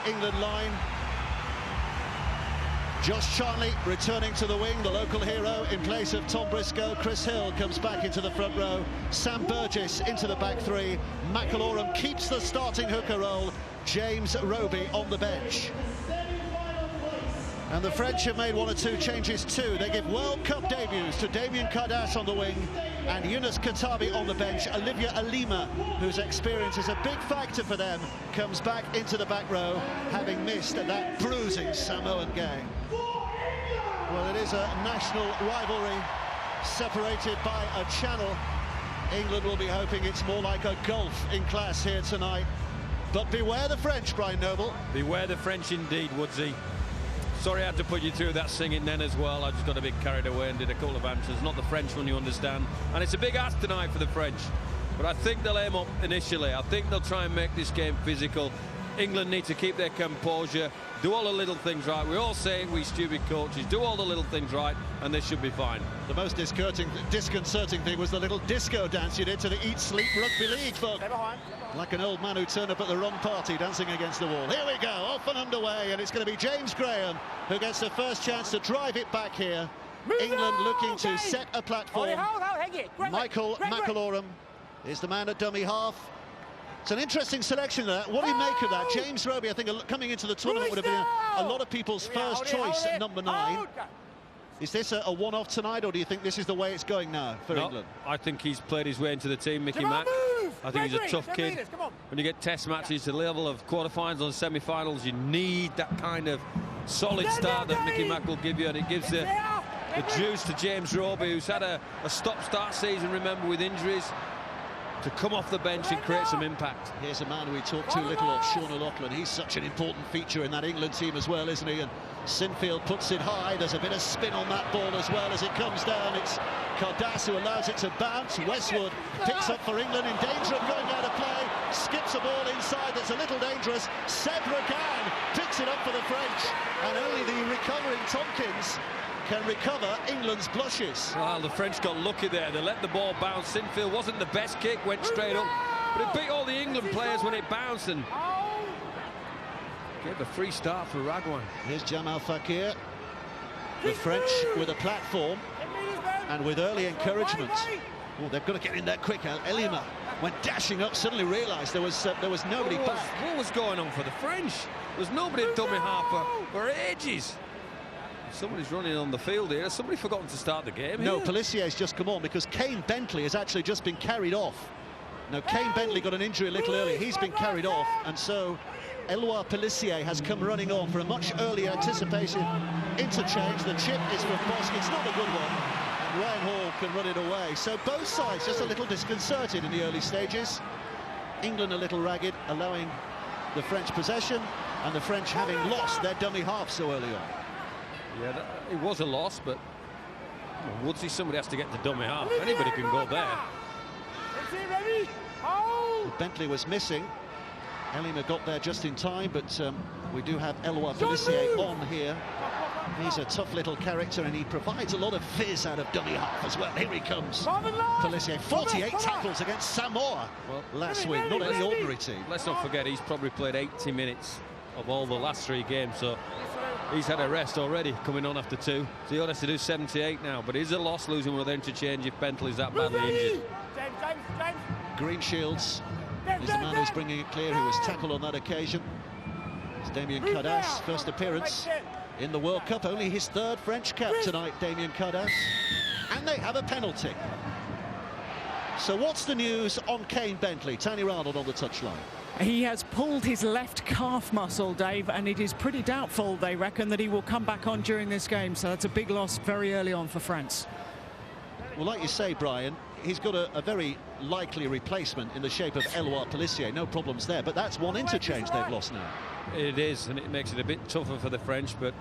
England line. Josh Charnley returning to the wing, the local hero, in place of Tom Briscoe. Chris Hill comes back into the front row. Sam Burgess into the back three. McIllorum keeps the starting hooker role. James Roby on the bench. And the French have made one or two changes too. They give World Cup debuts to Damien Cardass on the wing and Yunus Katabi on the bench. Olivia Alima, whose experience is a big factor for them, comes back into the back row, having missed that bruising Samoan game. Well, it is a national rivalry separated by a channel. England will be hoping it's more like a gulf in class here tonight. But beware the French, Brian Noble. Beware the French indeed, Woodsy. Sorry I had to put you through that singing then as well. I just got a bit carried away and did a couple of answers. Not the French one, you understand. And it's a big ask tonight for the French. But I think they'll aim up initially. I think they'll try and make this game physical. England need to keep their composure, do all the little things right. We all say it, we stupid coaches, do all the little things right, and they should be fine. The most disconcerting thing was the little disco dance you did to the Eat Sleep Rugby League folk. Like an old man who turned up at the wrong party, dancing against the wall. Here we go, off and underway, and it's going to be James Graham who gets the first chance to drive it back here. England looking to set a platform. Michael McIllorum is the man at dummy half. It's an interesting selection there. What do you make of that? James Roby, I think, coming into the tournament would have been a lot of people's first choice at number 9. Is this a one-off tonight, or do you think this is the way it's going now for England? I think he's played his way into the team, Mickey Mack. I think he's a tough kid. When you get test matches to the level of quarterfinals and semi-finals, you need that kind of solid start that Mickey Mack will give you, and it gives the juice to James Roby, who's had a stop-start season, remember, with injuries, to come off the bench and create some impact. Here's a man who we talked too little of, Sean O'Loughlin. He's such an important feature in that England team as well, isn't he? And Sinfield puts it high. There's a bit of spin on that ball as well as it comes down. It's Cardass who allows it to bounce. Westwood picks up for England, in danger of going out of play. Skips a ball inside that's a little dangerous. Sevragan picks it up for the French. And only the recovering Tompkins can recover England's blushes. Well, the French got lucky there. They let the ball bounce. Sinfield wasn't the best kick, went straight up, but it beat all the England players when it bounced and gave a free start for Ragwan. Here's Jamal Fakir. The French with a platform and with early encouragement. Oh, they've got to get in there quick. Elima went dashing up, suddenly realised there was nobody back. What was going on for the French? There's nobody at dummy half for ages. Somebody's running on the field here. Has somebody forgotten to start the game? No, Pelissier's just come on because Kane Bentley has actually just been carried off. Now, Kane Bentley got an injury a little earlier. He's been carried off, and so Eloi Pelissier has come running on for a much earlier anticipated interchange. The chip is from Bosk. It's not a good one, and Ryan Hall can run it away. So both sides just a little disconcerted in the early stages. England a little ragged, allowing the French possession, and the French having lost their dummy half so early on. Yeah, it was a loss, but Woodsy, somebody has to get the dummy half. Anybody can go there. Bentley was missing. Elima got there just in time, but we do have Eloi Pelissier on here. He's a tough little character, and he provides a lot of fizz out of dummy half as well. Here he comes. Pelissier, 48 tackles against Samoa last week. Not any ordinary team. Let's not forget, he's probably played 80 minutes of all the last 3 games, so he's had a rest already, coming on after 2. So he only has to do 78 now, but it is a loss losing with interchange if Bentley's that badly injured. Greenshields is the man who's bringing it clear, who was tackled on that occasion. It's Damien Cardass, first appearance in the World Cup, only his 3rd French cap tonight, Damien Cardass. And they have a penalty. So what's the news on Kane Bentley? Tony Arnold on the touchline. He has pulled his left calf muscle, Dave, and it is pretty doubtful, they reckon, that he will come back on during this game. So that's a big loss very early on for France. Well, like you say, Brian, he's got a very likely replacement in the shape of Eloi Pelissier. No problems there, but that's one interchange they've lost now. It is, and it makes it a bit tougher for the French, but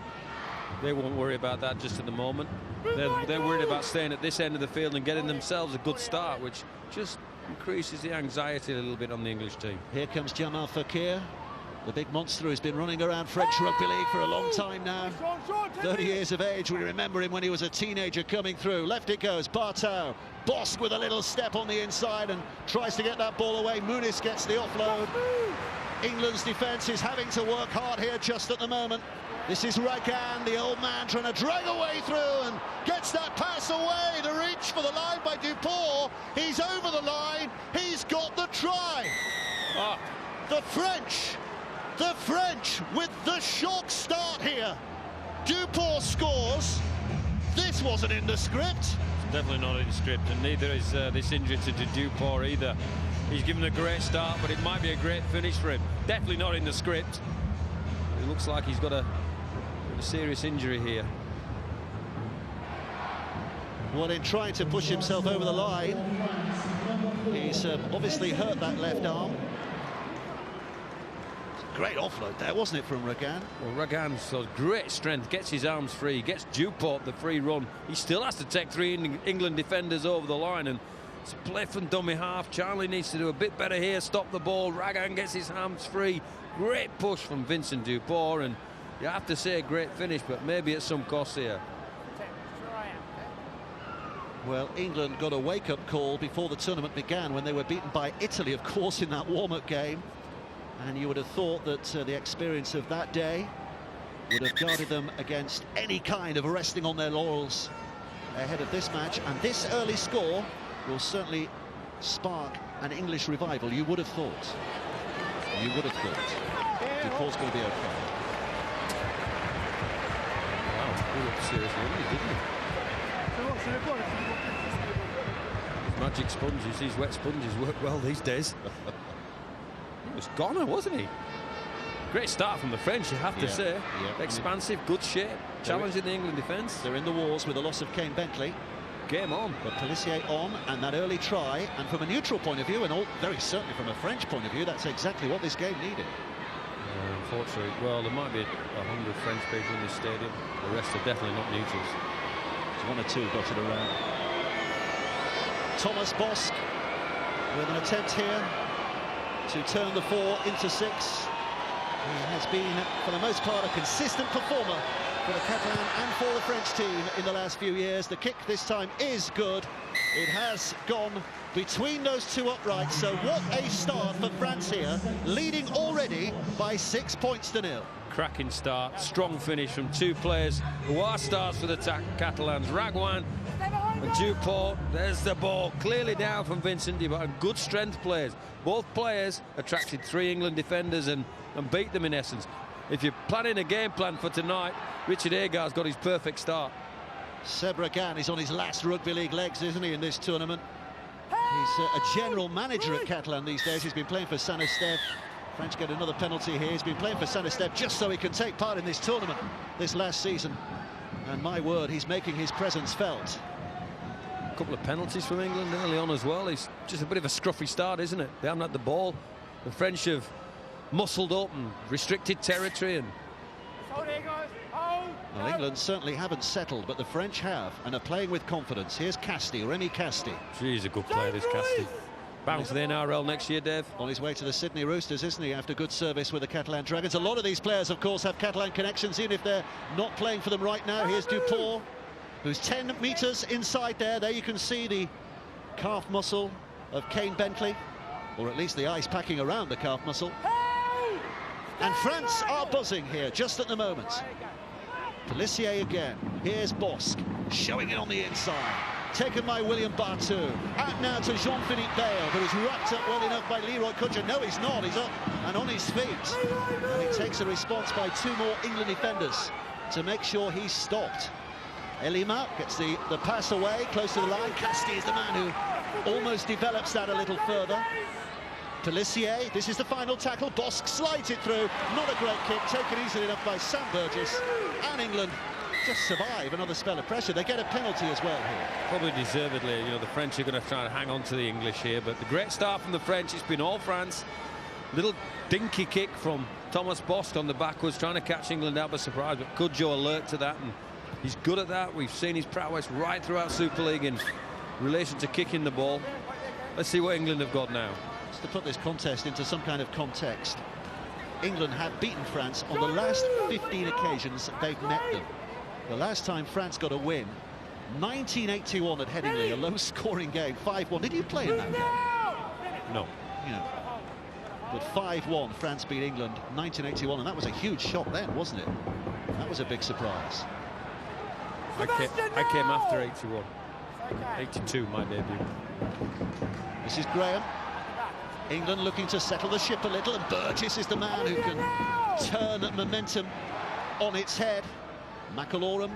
they won't worry about that just at the moment. They're worried about staying at this end of the field and getting themselves a good start, which just increases the anxiety a little bit on the English team. Here comes Jamal Fakir, the big monster who's been running around French Rugby League for a long time now. 30 years of age, we remember him when he was a teenager coming through. Left it goes, Bartow. Bosk with a little step on the inside and tries to get that ball away. Muniz gets the offload. England's defence is having to work hard here just at the moment. This is Ragan, the old man, trying to drag a way through and gets that pass away. The reach for the line by Dupont. He's over the line. He's got the try. The French with the shock start here. Dupont scores. This wasn't in the script. It's definitely not in the script, and neither is this injury to Dupont either. He's given a great start, but it might be a great finish for him. Definitely not in the script. It looks like he's got a serious injury here. Well, in trying to push himself over the line, he's obviously hurt that left arm. Great offload there, wasn't it, from Ragan? Well, Ragan shows great strength, gets his arms free, gets Dupont the free run. He still has to take 3 England defenders over the line, and it's a play from dummy half. Charlie needs to do a bit better here, stop the ball. Ragan gets his hands free. Great push from Vincent Dupont, and you have to say a great finish, but maybe at some cost here. Well, England got a wake-up call before the tournament began when they were beaten by Italy, of course, in that warm-up game. And you would have thought that the experience of that day would have guarded them against any kind of resting on their laurels ahead of this match. And this early score will certainly spark an English revival, you would have thought. You would have thought. Dupont's going to be okay. Wow, he looked seriously injured, didn't he? His magic sponges, these wet sponges work well these days. He was goner, wasn't he? Great start from the French, you have to say. Expansive, good shape, challenging the England defence. They're in the wars with the loss of Kane Bentley. Game on. But Pelissier on, and that early try, and from a neutral point of view, and very certainly from a French point of view, that's exactly what this game needed. Unfortunately, well, there might be 100 French people in this stadium. The rest are definitely not neutrals. There's 1 or 2 dotted around. Thomas Bosc with an attempt here to turn the 4 into 6. He has been, for the most part, a consistent performer for the Catalan and for the French team in the last few years. The kick this time is good. It has gone between those 2 uprights. So what a start for France here, leading already by 6 points to 0. Cracking start, strong finish from 2 players who are stars for the Catalans. Raguin and Dupont. There's the ball, clearly down from Vincent Dupont. Good strength players. Both players attracted 3 England defenders and beat them in essence. If you're planning a game plan for tonight, Richard Agar's got his perfect start. Seb Ragan is on his last rugby league legs, isn't he, in this tournament? He's a general manager at Catalan these days. He's been playing for Saint-Estèphe. French get another penalty here. He's been playing for Saint-Estèphe just so he can take part in this tournament this last season. And my word, he's making his presence felt. A couple of penalties from England early on as well. It's just a bit of a scruffy start, isn't it? They haven't had the ball. The French have muscled up and restricted territory, and well, England certainly haven't settled, but the French have and are playing with confidence. Here's Casti, Remy Casti. He's a good player, this Casti. Bound for the NRL next year, Dave. On his way to the Sydney Roosters, isn't he, after good service with the Catalan Dragons. A lot of these players, of course, have Catalan connections, even if they're not playing for them right now. Here's Dupont, who's 10 metres inside there. There you can see the calf muscle of Kane Bentley, or at least the ice packing around the calf muscle. And France are buzzing here just at the moment. Pelissier again. Here's Bosc, showing it on the inside. Taken by William Bartou. Out now to Jean-Philippe Bale, who is wrapped up well enough by Leroy Kudja. No, he's not. He's up and on his feet. And he takes a response by 2 more England defenders to make sure he's stopped. Elima gets the pass away, close to the line. Casti is the man who almost develops that a little further. Pelissier, this is the final tackle. Bosc slides it through. Not a great kick, taken easily enough by Sam Burgess. And England just survive another spell of pressure. They get a penalty as well here. Probably deservedly. You know, the French are going to try and hang on to the English here, but the great start from the French. It's been all France. Little dinky kick from Thomas Bosc on the backwards, trying to catch England out by surprise, but Kudjo alert to that, and he's good at that. We've seen his prowess right throughout Super League in relation to kicking the ball. Let's see what England have got now. To put this contest into some kind of context, England have beaten France on the last 15 occasions they've met them. The last time France got a win, 1981 at Headingley, a low-scoring game, 5-1. Did you play in that game? No. You know, But 5-1, France beat England 1981, and that was a huge shock then, wasn't it? That was a big surprise. I came after 81. 82, my debut. This is Graham. England looking to settle the ship a little, and Burgess is the man who can turn momentum on its head. McIlroy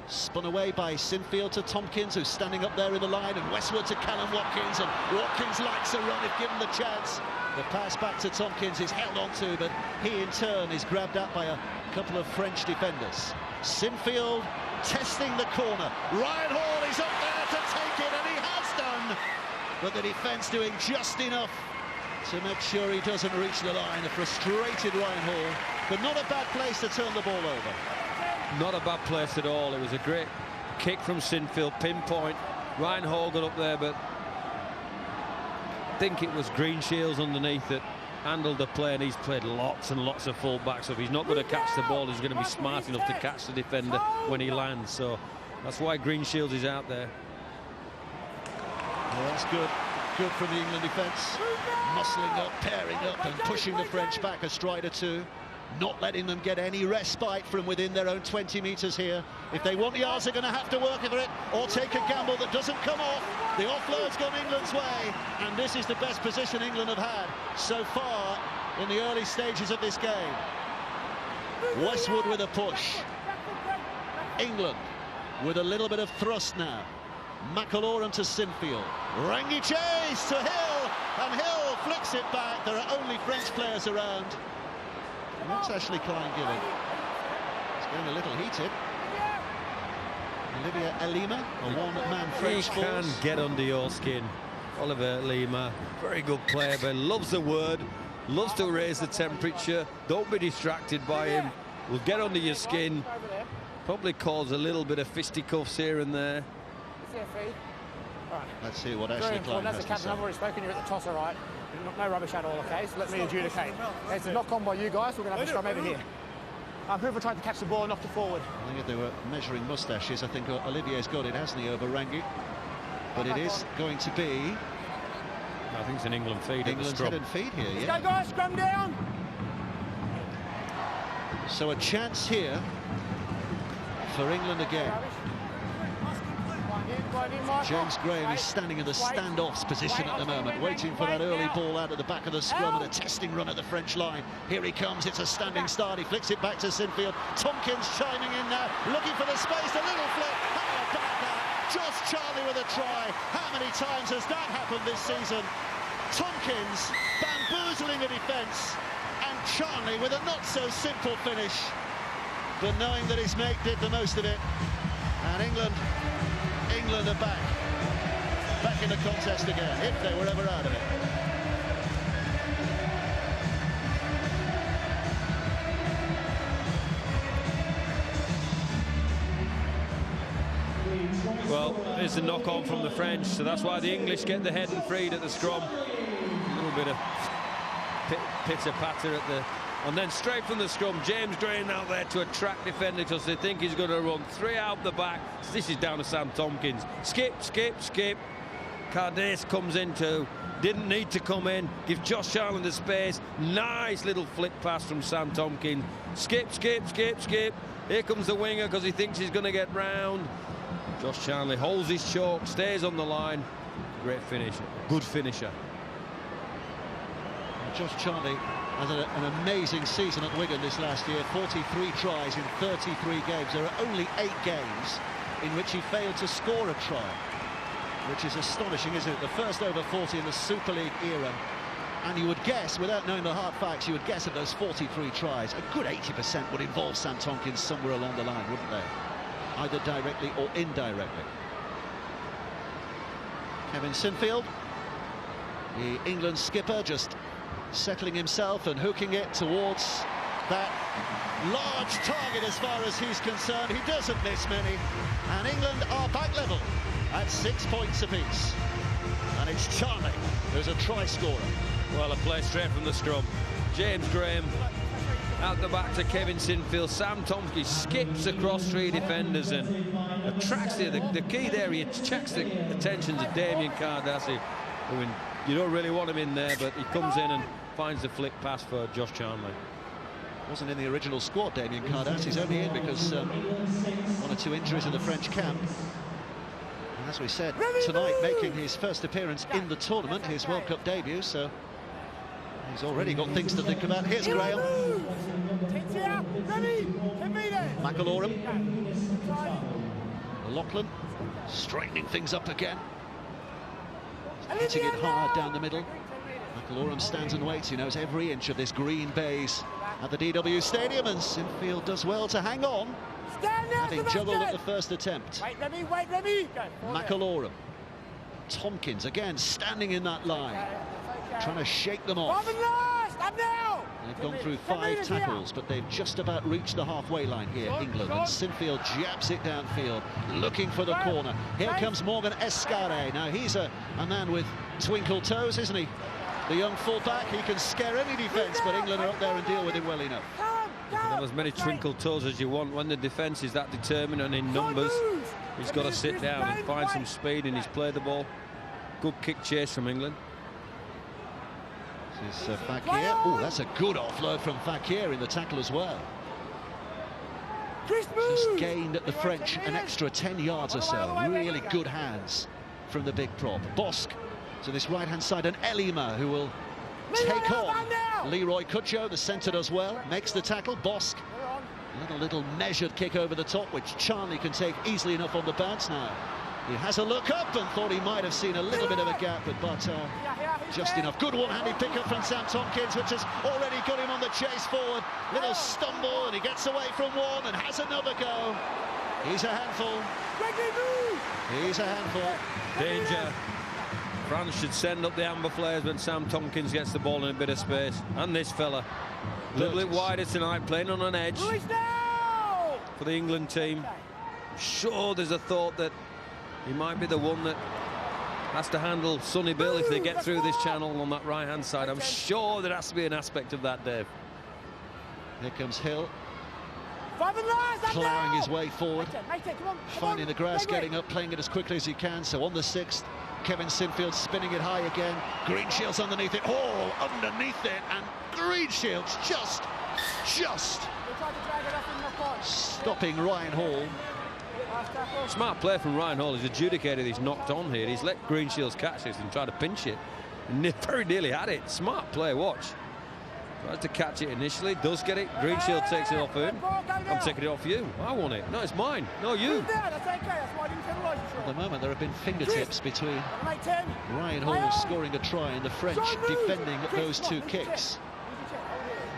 spun away by Sinfield to Tompkins, who's standing up there in the line, and Westwood to Callum Watkins, and Watkins likes a run if given the chance. The pass back to Tompkins is held on to, but he in turn is grabbed up by a couple of French defenders. Sinfield testing the corner. Ryan Hall is up there to take it, and he has done. But the defence doing just enough to make sure he doesn't reach the line. A frustrated Ryan Hall, but not a bad place to turn the ball over. Not a bad place at all. It was a great kick from Sinfield, pinpoint. Ryan Hall got up there, but I think it was Greenshields underneath that handled the play, and he's played lots and lots of full-backs. So if he's not going to catch the ball, he's going to be smart enough to catch the defender when he lands. So that's why Greenshields is out there. Well, that's good. Good from the England defence. Muscling up, pairing up, and pushing the French back a stride or two. Not letting them get any respite from within their own 20 metres here. If they want yards, they're going to have to work for it or take a gamble that doesn't come off. The offload's gone England's way, and this is the best position England have had so far in the early stages of this game. Westwood with a push. England with a little bit of thrust now. McIlroy to Sinfield. Rangi chase to Hill, and Hill flicks it back. There are only French players around. And that's Ashley Klein-Gillen. It's getting a little heated. Olivier Lima, a one-man French force. He can get under your skin. Olivier Lima, very good player, but loves the word, loves to raise the temperature. Don't be distracted by him. Will get under your skin. Probably cause a little bit of fisticuffs here and there. Let's see what Ashley Klein has to say. Captain, I've already spoken, you're at the tosser, right? No rubbish at all, okay? So let me adjudicate. It's a knock on by you guys, we're going to have a scrum over here. Whoever tried to catch the ball and knocked it forward. I think if they were measuring moustaches, I think Olivier's got it, hasn't he, over Rangi? But it is going to be... I think it's an England feed. England's head and feed here, yeah. Let's go, guys, scrum down! So a chance here for England again. James Graham is standing in the standoffs position at the moment, waiting for that early ball out at the back of the scrum, and a testing run at the French line. Here he comes, it's a standing start, he flicks it back to Sinfield. Tompkins chiming in now, looking for the space, a little flick. How about that? Josh Charlie with a try. How many times has that happened this season? Tompkins bamboozling a defence, and Charlie with a not-so-simple finish. But knowing that his mate did the most of it, and England are back in the contest again, if they were ever out of it. Well, there's a knock-on from the French, so that's why the English get the head and freed at the scrum. A little bit of pitter-patter at the... And then straight from the scrum, James Graham out there to attract defenders because they think he's going to run 3 out the back. This is down to Sam Tompkins. Skip, skip, skip. Cardace comes in too. Didn't need to come in. Give Josh Charlie the space. Nice little flick pass from Sam Tompkins. Skip, skip, skip, skip. Here comes the winger because he thinks he's going to get round. Josh Charlie holds his chalk, stays on the line. Great finish. Good finisher. Josh Charlie has an amazing season at Wigan this last year. 43 tries in 33 games. There are only 8 games in which he failed to score a try, which is astonishing, isn't it? The first over 40 in the Super League era. And you would guess, without knowing the hard facts, you would guess of those 43 tries, a good 80% would involve Sam Tompkins somewhere along the line, wouldn't they? Either directly or indirectly. Kevin Sinfield, the England skipper, just settling himself and hooking it towards that large target as far as he's concerned. He doesn't miss many, and England are back level at 6 points apiece. And it's Charlie who's a try scorer. Well, a play straight from the scrum. James Graham out the back to Kevin Sinfield. Sam Tompkins skips across 3 defenders and attracts the key there. He attracts the attention to Damien Cardace, who you don't really want him in there, but he comes in and finds the flick pass for Josh Charnley. Wasn't in the original squad, Damien Cardas. He's only in because one or two injuries in the French camp. And as we said, tonight making his first appearance in the tournament, his World Cup debut, so he's already got things to think about. Here's Graham. McAlorum. Lachlan straightening things up again. Hitting it hard down the middle. McAlorum stands and waits. He knows every inch of this green baize at the DW Stadium, and Sinfield does well to hang on, having juggled at the first attempt. McAlorum. Tompkins again standing in that line, trying to shake them off. They've gone through 5 tackles, but they've just about reached the halfway line here, England. And Sinfield jabs it downfield, looking for the corner. Here comes Morgan Escaré. Now, he's a man with twinkle toes, isn't he? The young fullback, he can scare any defence, but England are up there and deal with him well enough. You can have as many twinkle toes as you want when the defence is that determined and in numbers. He's got to sit down and find some speed, and he's played the ball. Good kick chase from England. This is Fakir. Oh, that's a good offload from Fakir in the tackle as well. Just gained at the French an extra 10 yards or so. Really good hands from the big prop. Bosk to this right-hand side, and Elima, who will take on Leroy Cutcho. The centre does well, makes the tackle. Bosk, a little measured kick over the top, which Charnley can take easily enough on the bounce now. He has a look up and thought he might have seen a little bit of a gap, but just enough. Good one-handed pickup from Sam Tompkins, which has already got him on the chase forward. Little stumble, and he gets away from one and has another go. He's a handful. He's a handful. Danger. France should send up the amber flares when Sam Tompkins gets the ball in a bit of space. And this fella, a little bit wider tonight, playing on an edge for the England team. I'm sure there's a thought that he might be the one that has to handle Sonny Bill if they get through this channel on that right-hand side. I'm sure there has to be an aspect of that, Dave. Here comes Hill, ploughing his way forward, finding the grass, getting up, playing it as quickly as he can. So on the 6th, Kevin Sinfield spinning it high again. Greenshields underneath it. Oh, underneath it, and Greenshields just stopping Ryan Hall. Smart play from Ryan Hall. He's adjudicated he's knocked on here. He's let Greenshields catch this and try to pinch it. Very nearly had it. Smart play, watch. Tries to catch it initially, does get it. Greenshield takes it off him. I'm taking it off you. I want it. No, it's mine. No, you. At the moment, there have been fingertips between Ryan Hall scoring a try and the French defending those 2 kicks.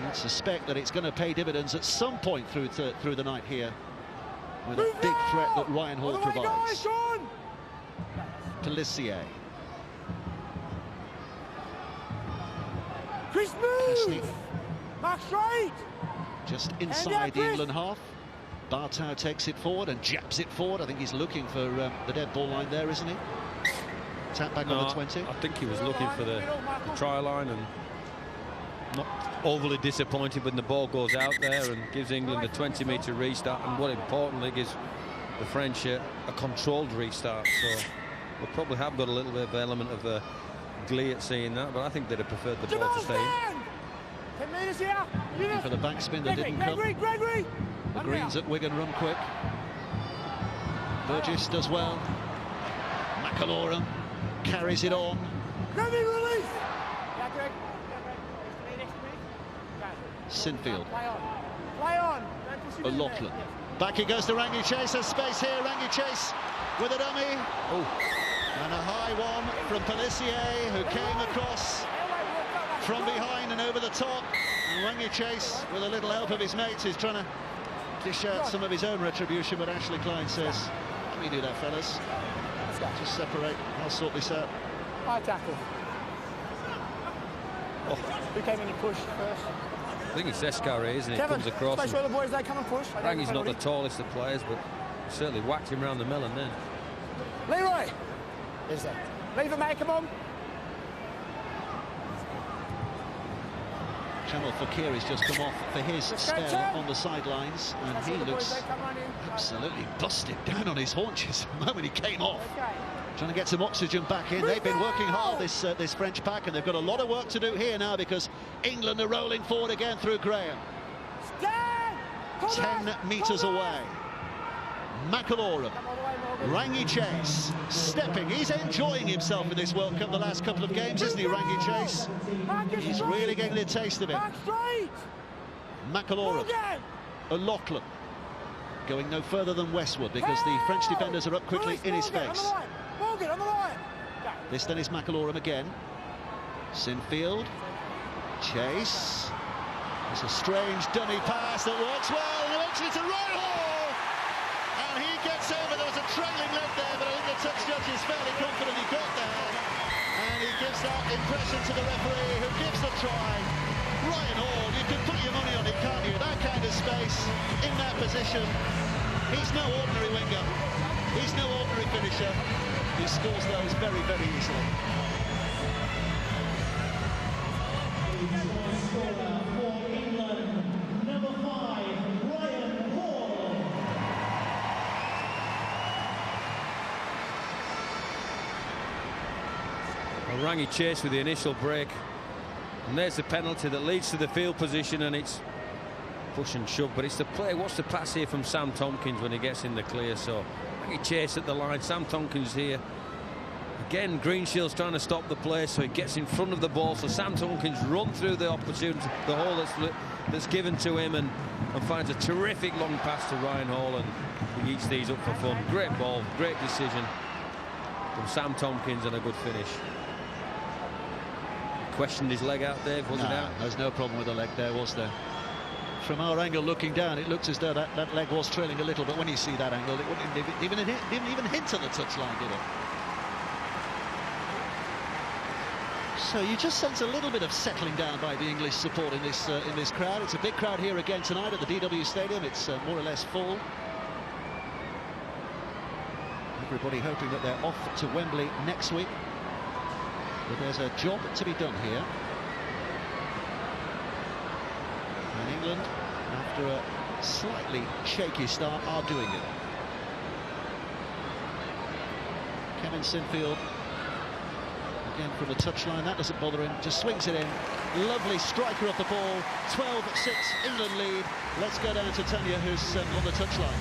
You'd suspect that it's going to pay dividends at some point through the night here, with a big threat that Ryan Hall provides. Pelissier. Kasny. Just inside the England half. Bartow takes it forward and jabs it forward. I think he's looking for the dead ball line there, isn't he? Tap back on the 20. I think he was looking for the try line, and not overly disappointed when the ball goes out there and gives England a 20-metre restart, and what importantly gives the French a controlled restart. So we'll probably have got a little bit of element of glee at seeing that, but I think they'd have preferred the ball to stay in. Looking for the backspin that didn't come. The Greens at Wigan run quick. Burgess does well. McAlorum carries it on. Sinfield. O'Loughlin. Back he goes to Rangi Chase. There's space here. Rangi Chase with a dummy. Oh. And a high one from Pelissier, who came across from behind and over the top. And Rangi Chase, with a little help of his mates, is trying to dish out some of his own retribution, but Ashley Klein says, let me do that, fellas. Just separate. I'll sort this out. High tackle. Oh. Who came in and pushed first? I think it's Escaré, isn't it? Kevin, Comes across. make sure the boys, they come and push. Rangi's not the tallest of players, but certainly whacked him around the melon then. Leroy! Is that? Leave him, mate, come on. Jamal Fakir has just come off for his spell on the sidelines, and he looks absolutely busted down on his haunches the moment he came off. Trying to get some oxygen back in. They've been working hard, this French pack, and they've got a lot of work to do here now because England are rolling forward again through Graham. 10 metres away. McIlroy, Rangi Chase, stepping. He's enjoying himself in this World Cup the last couple of games, isn't he, Rangi Chase? He's really getting a taste of it. McIlroy, O'Loughlin, going no further than Westwood because the French defenders are up quickly in his face. This then is McIlroy again. Sinfield, Chase. It's a strange dummy pass that works well, and eventually to Ryan Hall! And he gets over. There was a trailing leg there, but I think the touch judge is fairly confident he got there. And he gives that impression to the referee, who gives the try. Ryan Hall, you can put your money on it, can't you? That kind of space, in that position. He's no ordinary winger. He's no ordinary finisher. He scores those very, very easily. Rangi Chase with the initial break, and there's the penalty that leads to the field position, and it's push and shove, but it's the play. What's the pass here from Sam Tompkins when he gets in the clear? So Rangi Chase at the line, Sam Tompkins here again. Greenshield's trying to stop the play, so he gets in front of the ball, so Sam Tompkins run through the opportunity, the hole that's given to him, and finds a terrific long pass to Ryan Hall, and he eats these up for fun. Great ball, great decision from Sam Tompkins, and a good finish. Questioned his leg out there, was it out? There's no problem with the leg there, was there? From our angle looking down, it looks as though that leg was trailing a little, but when you see that angle, it didn't even hint at the touchline, did it? So you just sense a little bit of settling down by the English support in this crowd. It's a big crowd here again tonight at the DW Stadium. It's more or less full. Everybody hoping that they're off to Wembley next week. But there's a job to be done here. And England, after a slightly shaky start, are doing it. Kevin Sinfield, again from the touchline, that doesn't bother him, just swings it in. Lovely striker of the ball, 12-6, England lead. Let's go down to Tanya, who's on the touchline.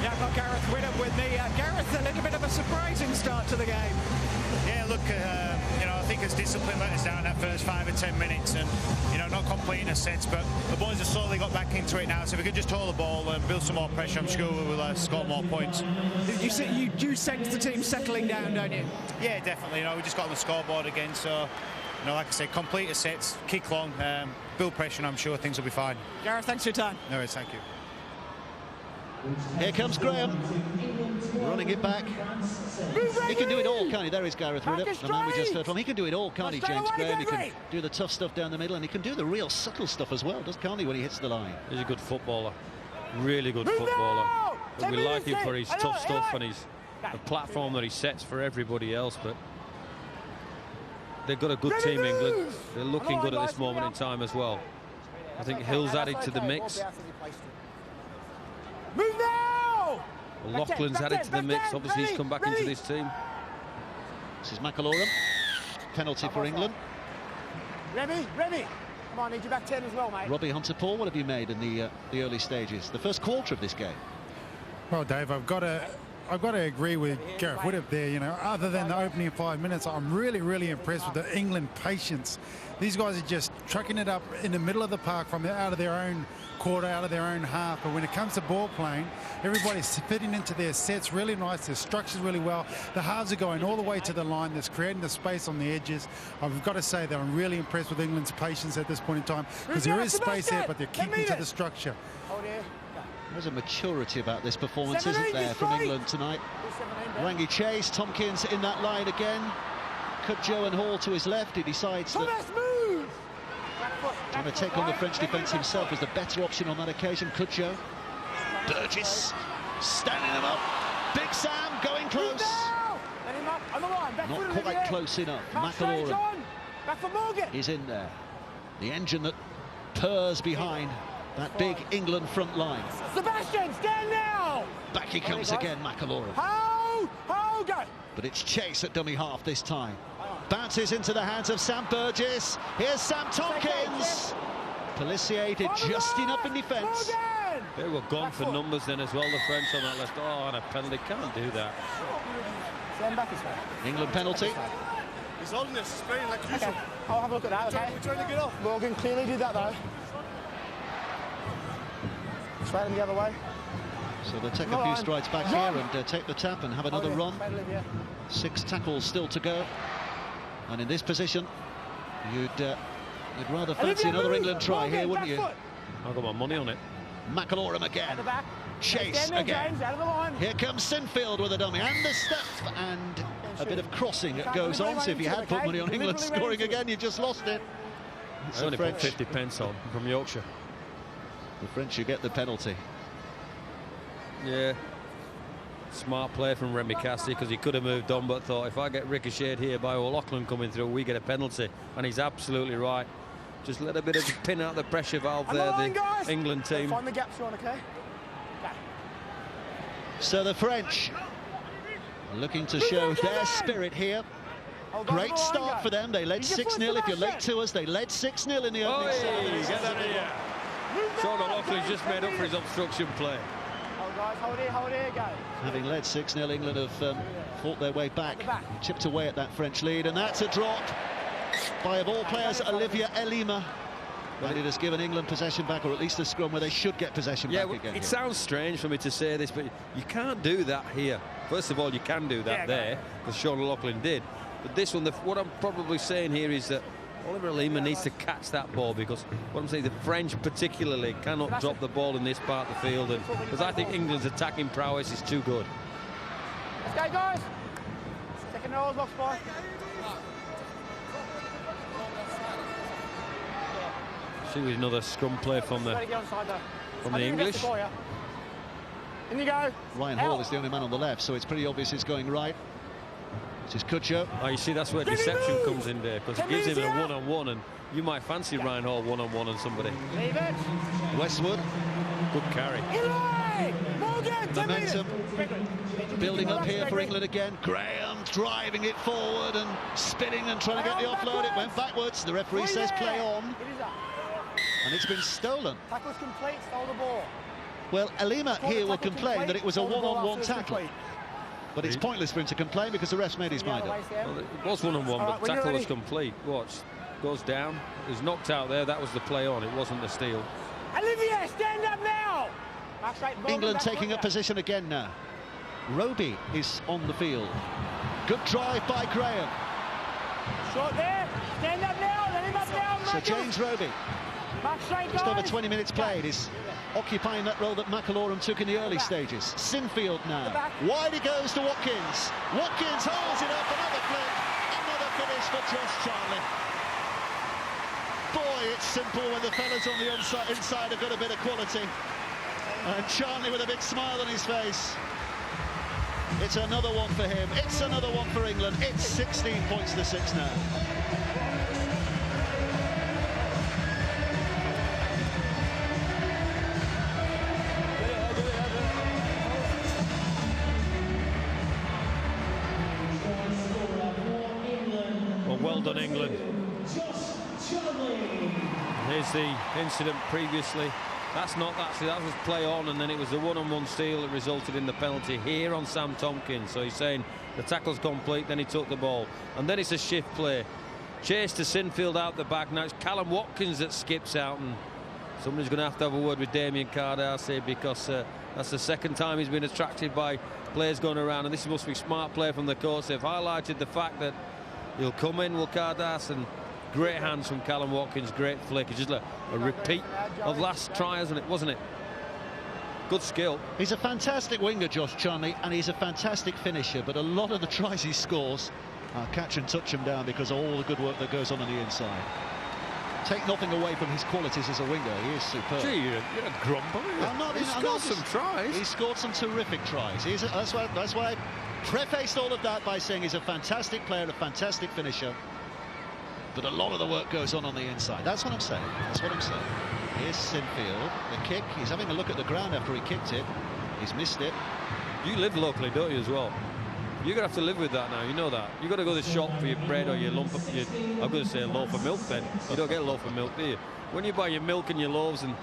Yeah, I've got Gareth Widdop with me. Gareth, a little bit of a surprising start to the game. Yeah, look, you know, I think his discipline let us down that first 5 or 10 minutes, and you know, not completing a set, but the boys have slowly got back into it now. So if we could just hold the ball and build some more pressure, I'm sure we will score more points. You do sense the team settling down, don't you? Yeah, definitely. You know, we just got on the scoreboard again, so you know, like I said, complete a set, kick long, build pressure, and I'm sure things will be fine. Gareth, thanks for your time. No worries, thank you. Here comes Graham, running it back. He can do it all, can't he? There is Gareth Widdop, the man we just heard from. He can do it all, can't he, James Graham? He can do the tough stuff down the middle, and he can do the real subtle stuff as well, can't he, when he hits the line? He's a good footballer, really good footballer. But we like him for his tough stuff and the platform that he sets for everybody else. But they've got a good team, England. They're looking good at this moment in time as well. I think Hill's added to the mix. Move now! Loughlin's added to the mix. Obviously, he's come back into this team. This is McIlroy. Penalty for England. Remy, come on, need you back 10 as well, mate. Robbie Hunter-Paul, what have you made in the early stages, the first quarter of this game? Well, Dave, I've got to agree with Gareth Widdop there. You know, other than the opening 5 minutes, I'm really impressed with the England patience. These guys are just trucking it up in the middle of the park from out of their own quarter, out of their own half. But when it comes to ball playing, everybody's fitting into their sets really nice. Their structure's really well. The halves are going all the way to the line. That's creating the space on the edges. I've got to say that I'm really impressed with England's patience at this point in time, because there is space there, but they're keeping to the structure. There's a maturity about this performance, isn't there, from England tonight? Rangi Chase, Tompkins in that line again. Cudjoe and Hall to his left. He decides that trying to take on the French defence himself is the better option on that occasion. Cudjoe. Burgess standing him up. Big Sam going close. Not quite close enough. McIlroy is in there. The engine that purrs behind that big England front line. Sebastian, stand now! Back he comes again, McIlroy. How? Go! But it's Chase at dummy half this time. Bounces into the hands of Sam Burgess. Here's Sam Tompkins. Pelissier did just enough in defence. They were gone for numbers then as well, the French on that left. Oh, and a penalty. Can't do that. England penalty. He's holding this, spraying like usual. Okay. I'll have a look at that, okay? We're trying to get off. Morgan clearly did that, though. Straight him the other way. So they'll take a few strides back here and take the tap and have another run. 6 tackles still to go. And in this position, you'd rather fancy another England try here, wouldn't you? I've got my money on it. McAlorum again. Chase again. Here comes Sinfield with a dummy and the stuff and a bit of crossing that goes on. So if you had put money on England scoring again, you just lost it. I only put 50 pence on from Yorkshire. The French, you get the penalty. Yeah. Smart play from Remy Cassidy, because he could have moved on, but thought, if I get ricocheted here by O'Loughlin coming through, we get a penalty. And he's absolutely right. Just let a bit of pin out the pressure valve there, the England team. Find the gaps, Sean, okay? So the French looking to show their spirit here. Great start for them. They led 6-0. If you're late to us, they led 6-0 in the opening series. Get out of here. Sean O'Loughlin's just made up for his obstruction play. Hold here, guys. Having led 6-0, England have fought their way back, chipped away at that French lead, and that's a drop by, of all players, Olivier Elima. And it has given England possession back, or at least a scrum where they should get possession back again. It sounds strange for me to say this, but you can't do that here. First of all, you can do that there, because Sean O'Loughlin did. But this one, what I'm probably saying here is that Olivier Elima needs to catch that ball, because what I'm saying, the French particularly cannot drop the ball in this part of the field, and because I think England's attacking prowess is too good. Let's go, guys. Second nose, box boy. See with another scrum play from the English. In you go. Ryan Hall is the only man on the left, so it's pretty obvious he's going right. This is Kutcher. Oh, you see, that's where deception comes in there, because it gives him a one-on-one, and you might fancy Ryan Hall one-on-one on somebody. Leave it. Westwood. Good carry. Momentum building up here for England again. Graham driving it forward and spinning and trying to get the offload. It went backwards. The referee says play on. And it's been stolen. Tackle's complete, stole the ball. Well, Elima here will complain that it was a one-on-one tackle. But it's pointless for him to complain because the ref's made his mind up. Well, it was one-on-one, but the tackle was complete. Watch, goes down. He's knocked out there. That was the play on. It wasn't the steal. Olivier, stand up now! England taking up position again now. Roby is on the field. Good drive by Graham. Short there. Stand up now. Let him up now. So James Roby, just over 20 minutes played, is occupying that role that McAlorum took in the early stages. Sinfield now. Wide he goes to Watkins. Watkins holds it up. Another flip. Another finish for Josh Charnley. Boy, it's simple when the fellas on the inside have got a bit of quality. And Charnley with a big smile on his face. It's another one for him. It's another one for England. It's 16 points to 6 now. Well done, England. Here's the incident previously. That's not actually, that was play on, and then it was the one-on-one steal that resulted in the penalty here on Sam Tompkins. So he's saying the tackle's complete, then he took the ball, and then it's a shift play. Chase to Sinfield out the back. Now it's Callum Watkins that skips out, and somebody's going to have a word with Damien Cardassi, because that's the second time he's been attracted by players going around, and this must be smart play from the coach. They've highlighted the fact that he'll come in, will Cardass, and great hands from Callum Watkins, great flick. It's just a repeat of last try, wasn't it? Good skill. He's a fantastic winger, Josh Charnley, and he's a fantastic finisher, but a lot of the tries he scores catch and touch him down because of all the good work that goes on the inside. Take nothing away from his qualities as a winger. He is superb. Gee, you're a grump, aren't you? He scored some tries. He scored some terrific tries. That's why I prefaced all of that by saying he's a fantastic player, a fantastic finisher. But a lot of the work goes on the inside. That's what I'm saying. That's what I'm saying. Here's Sinfield. The kick. He's having a look at the ground after he kicked it. He's missed it. You live locally, don't you, as well? You're going to have to live with that now, you know that. You've got to go to the shop for your bread or your lump of... I'm going to say a loaf of milk then. You don't get a loaf of milk, do you? When you buy your milk and your loaves and...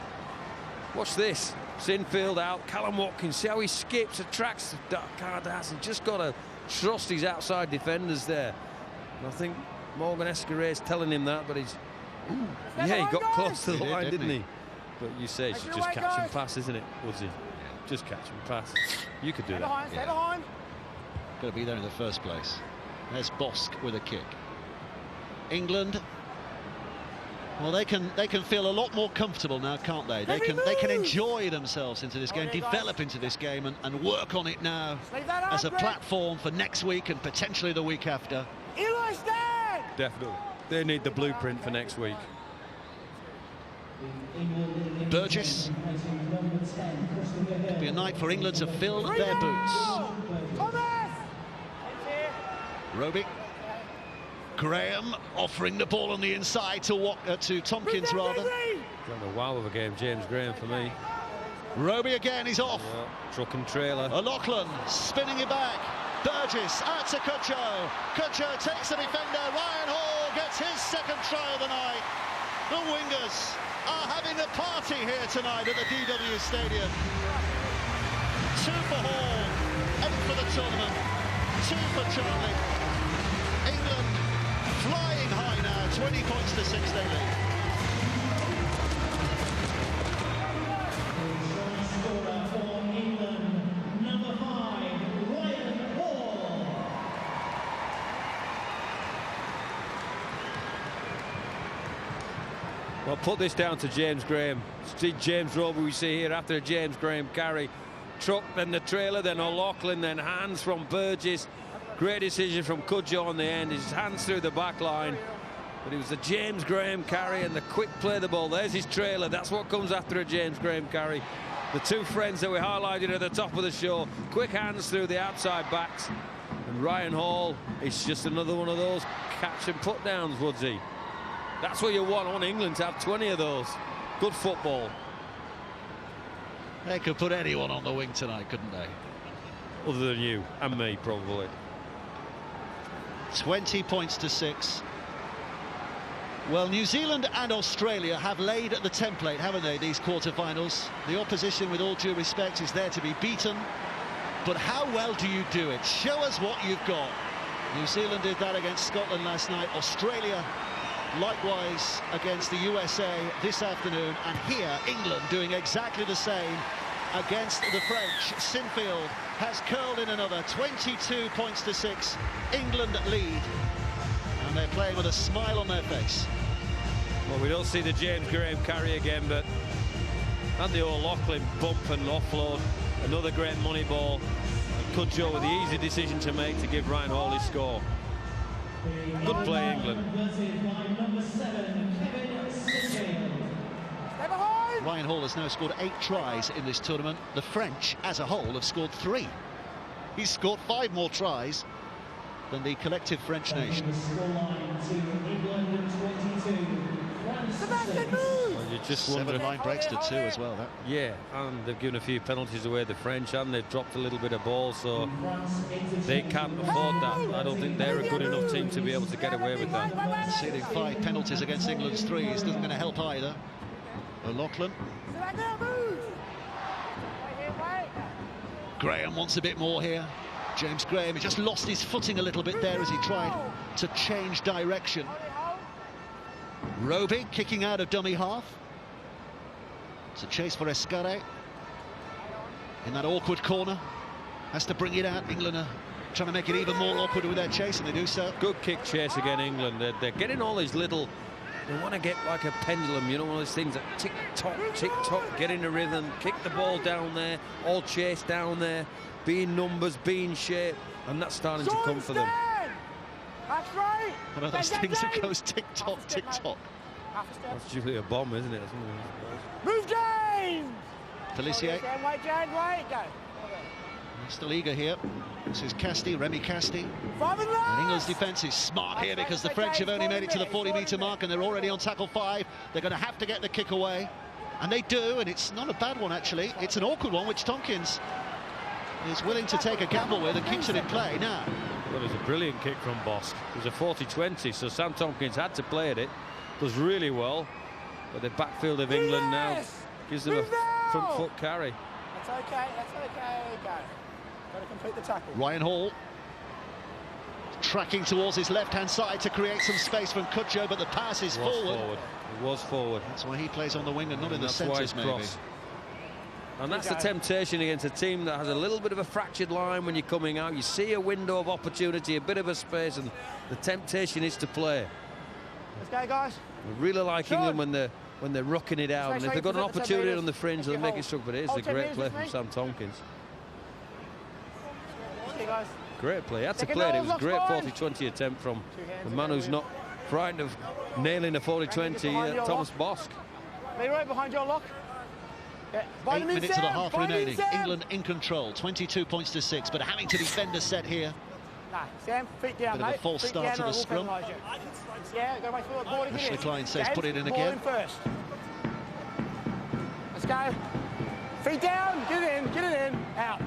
Watch this. Sinfield out. Callum Watkins, see how he skips, attracts Cardass. He's just got to trust his outside defenders there. And I think Morgan Escare's telling him that, but he's... Ooh, yeah, he got close to the line, didn't he? But you say it's just catch and pass, isn't it, Woodsy? Just catch and pass. You could do that. Stay behind. Got to be there in the first place. There's Bosk with a kick. England, well, they can feel a lot more comfortable now, can't they? They can enjoy themselves into this game, develop into this game, and work on it now as a platform for next week and potentially the week after. Definitely. They need the blueprint for next week. Burgess. Could be a night for England to fill their boots. Roby. Graham offering the ball on the inside to Tompkins, rather. Got a wow of a game, James Graham, for me. Roby again, he's off. Yeah, truck and trailer. O'Loughlin spinning it back. Burgess out to Cudjoe. Cudjoe takes the defender. Ryan Hall gets his second try of the night. The wingers are having a party here tonight at the DW Stadium. 2 for Hall, 8 for the tournament, 2 for Charlie. England flying high now, 20 points to 6 they lead. Well, put this down to James Graham. See James Roby we see here after a James Graham carry. Truck, then the trailer, then O'Loughlin, then hands from Burgess. Great decision from Cudjoe on the end. His hands through the back line. But it was the James Graham carry and the quick play of the ball. There's his trailer. That's what comes after a James Graham carry. The two friends that we highlighted at the top of the show. Quick hands through the outside backs. And Ryan Hall is just another one of those catch and put downs, Woodsy. That's what you want. I want England to have 20 of those. Good football. They could put anyone on the wing tonight, couldn't they? Other than you and me, probably. 20 points to 6. Well, New Zealand and Australia have laid the template, haven't they, these quarterfinals? The opposition, with all due respect, is there to be beaten. But how well do you do it? Show us what you've got. New Zealand did that against Scotland last night. Australia likewise against the USA this afternoon, and here England doing exactly the same against the French. Sinfield has curled in another. 22 points to 6. England lead, and they're playing with a smile on their face. Well, we don't see the James Graham carry again, but and the O'Loughlin bump and offload. Another great money ball. Cudjoe with the easy decision to make to give Ryan Hall his score. Good play, England. Ryan Hall has now scored 8 tries in this tournament. The French, as a whole, have scored 3. He's scored 5 more tries than the collective French nation. Well, you just wonder. 7 line breaks to 2 as well. That. Yeah, and they've given a few penalties away, the French, and they've dropped a little bit of ball, so they can't afford that. I don't think they're a good enough team to be able to get away with that. Conceding 5 penalties against England's 3s isn't going to help either. O'Loughlin. Graham wants a bit more here. James Graham has just lost his footing a little bit there as he tried to change direction. Roby kicking out of dummy half. It's a chase for Escare. In that awkward corner. Has to bring it out. England are trying to make it even more awkward with their chase, and they do so. Good kick chase again, England. They're getting all these little... They want to get like a pendulum, you know, one of those things that tick-tock, get in a rhythm, kick the ball down there, all chase down there, be in numbers, be in shape, and that's starting to come for them. That's right. One of those things that goes tick-tock, tick-tock. That's usually a bomb, isn't it? Move, James! Felicia. Wait, James, wait, go. Still eager here. This is Casti, Remy Casti. And England's defence is smart here because the French have only made it to the 40-metre mark and they're already on tackle 5. They're going to have to get the kick away. And they do, and it's not a bad one, actually. It's an awkward one, which Tompkins is willing to take a gamble with and keeps it in play now. Well, it was a brilliant kick from Bosk. It was a 40-20, so Sam Tompkins had to play at it. Does really well. But the backfield of England now gives them a front foot carry. That's okay, go. Got to complete the tackle. Ryan Hall tracking towards his left-hand side to create some space from Kutjo, but the pass is forward. It was forward. That's why he plays on the wing and not in the centres, maybe. Cross. And that's the temptation against a team that has a little bit of a fractured line when you're coming out. You see a window of opportunity, a bit of a space, and the temptation is to play. Let's go, guys. We really like England when they're rocking it out, and if they've got an opportunity on the fringe, they'll make it struggle. But it is a great play from Sam Tompkins. Okay, guys. Great play. He had to play it. It was a great 40-20 attempt from the man who's not frightened of nailing a 40-20, Thomas Bosk. Be right behind your lock. Yeah. 8 minutes of the half remaining. England in control, 22 points to 6, but having to defend a set here. Nah, Sam, feet down, bit of a false start to the scrum. Yeah, go away through the board. Ashley Klein says put it in again. First. Let's go. Feet down, get it in, out.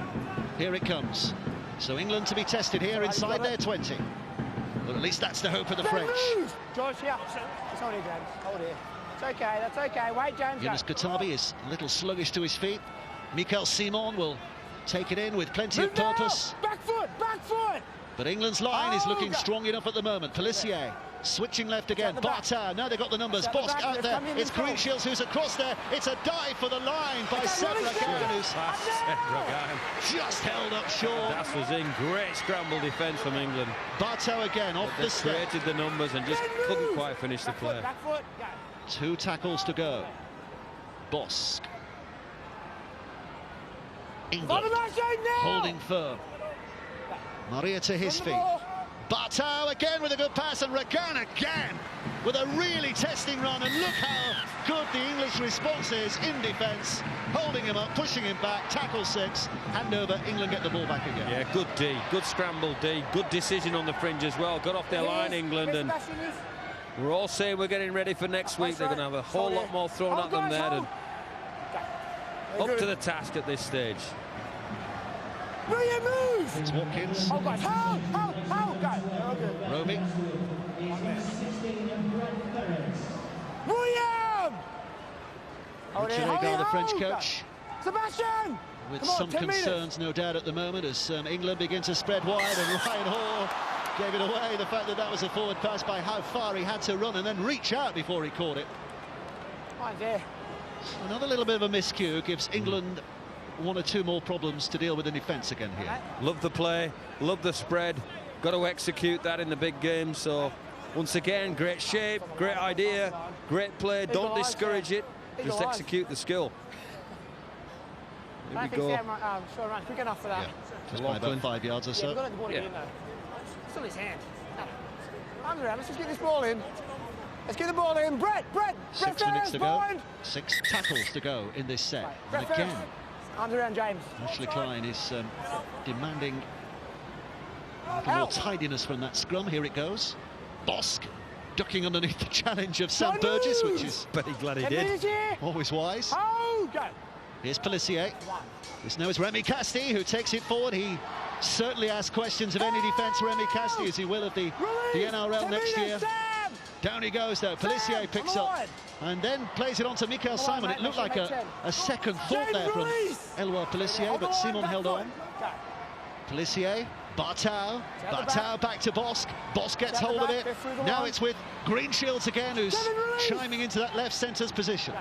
Here it comes. So England to be tested here inside their 20. Well, at least that's the hope of the French. George, here. Just hold here, James. Hold here. It's okay, that's okay. Wait, James. Yunus Katabi is a little sluggish to his feet. Mikel Simon will take it in with plenty of purpose. Back foot, back foot. But England's line is looking strong enough at the moment. Pelissier switching left again. Barta, now they've got the numbers. Bosk out there. It's Greenshields who's across there. It's a dive for the line by Sevragan, who's just held up short. That was in. Great scramble defence from England. Barta again off the step. Created the numbers and just couldn't quite finish the play. 2 tackles to go. Bosk. England holding firm. Maria to his feet. Bartow again with a good pass, and Ragan again with a really testing run, and look how good the English response is in defence, holding him up, pushing him back. Tackle 6, hand over, England get the ball back again. Yeah, good D, good scramble D, good decision on the fringe as well. Got off their line, England, and we're all saying we're getting ready for next week. They're going to have a whole lot more thrown at them there, and up to the task at this stage. William, move! It's Watkins. Oh, guys, hold, go. Roby. William! Chirigal, the French coach. Sebastian! With some concerns, no doubt, at the moment, as England begin to spread wide, and Ryan Hall gave it away. The fact that that was a forward pass by how far he had to run and then reach out before he caught it. Right there. Another little bit of a miscue gives England 1 or 2 more problems to deal with in defence again here. Love the play, love the spread, got to execute that in the big game. So once again, great shape, great idea, great play, don't discourage it, just execute the skill. Here we go. Sure, right, quick enough for that. Yeah, just by about 5 yards or so. We've got the ball in, though. It's on his hand. Arms around, let's just get this ball in. Let's get the ball in. Brett! 6 minutes to go. 6 tackles to go in this set. And again, arms around James. Ashley Klein is demanding a little more tidiness from that scrum. Here it goes. Bosk ducking underneath the challenge of Sam Burgess, which is very glad he did. Always wise. Oh, go. Here's Pelissier. This now is Remy Casti, who takes it forward. He certainly asks questions of any defence, Remy Casti, as he will of the NRL next year. Down he goes, though. Pelissier picks up and then plays it on to Mikel Simon. It looked like a second thought there from Eloi Pelissier, but Simon held on. Pelissier, Bartow back to Bosk. Bosk gets hold of it. Now it's with Greenshields again, who's chiming into that left centre's position.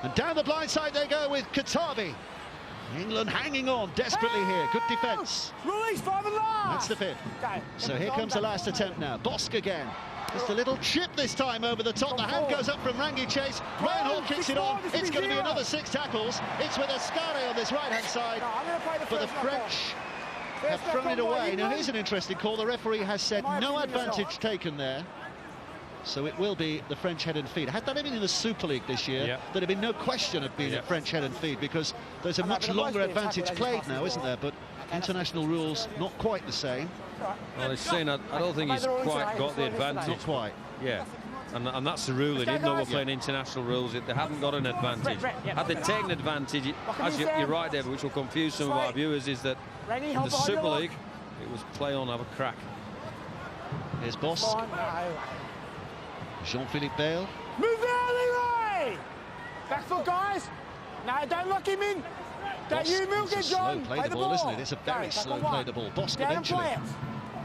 And down the blind side they go with Katabi. England hanging on desperately here. Good defence. Release 5 and last. That's the 5th. So here comes the last attempt now. Bosk again. Just a little chip this time over the top. The hand goes up from Rangi Chase. Ryan Hall kicks it on. It's going to be another 6 tackles. It's with Ascari on this right-hand side. But the French have thrown it away. Now, here's an interesting call. The referee has said no advantage taken there. So it will be the French head and feet. Had that been in the Super League this year, there'd have been no question of being a French head and feet, because there's a much longer advantage played now, isn't there? But international rules, not quite the same. Well, he's saying I don't think he's quite got the advantage. Not quite. Yeah. And that's the ruling, even though we're playing international rules, they haven't got an advantage. Had they taken advantage, as you're right, David, which will confuse some of our viewers, is that in the Super League, it was play on, have a crack. Here's Bosk. Jean-Philippe Bale. Move out, Leroy! Back foot, guys. No, don't lock him in. Don't you milk it, John. Play the ball, isn't it? It's a very slow play the ball. Bosk eventually.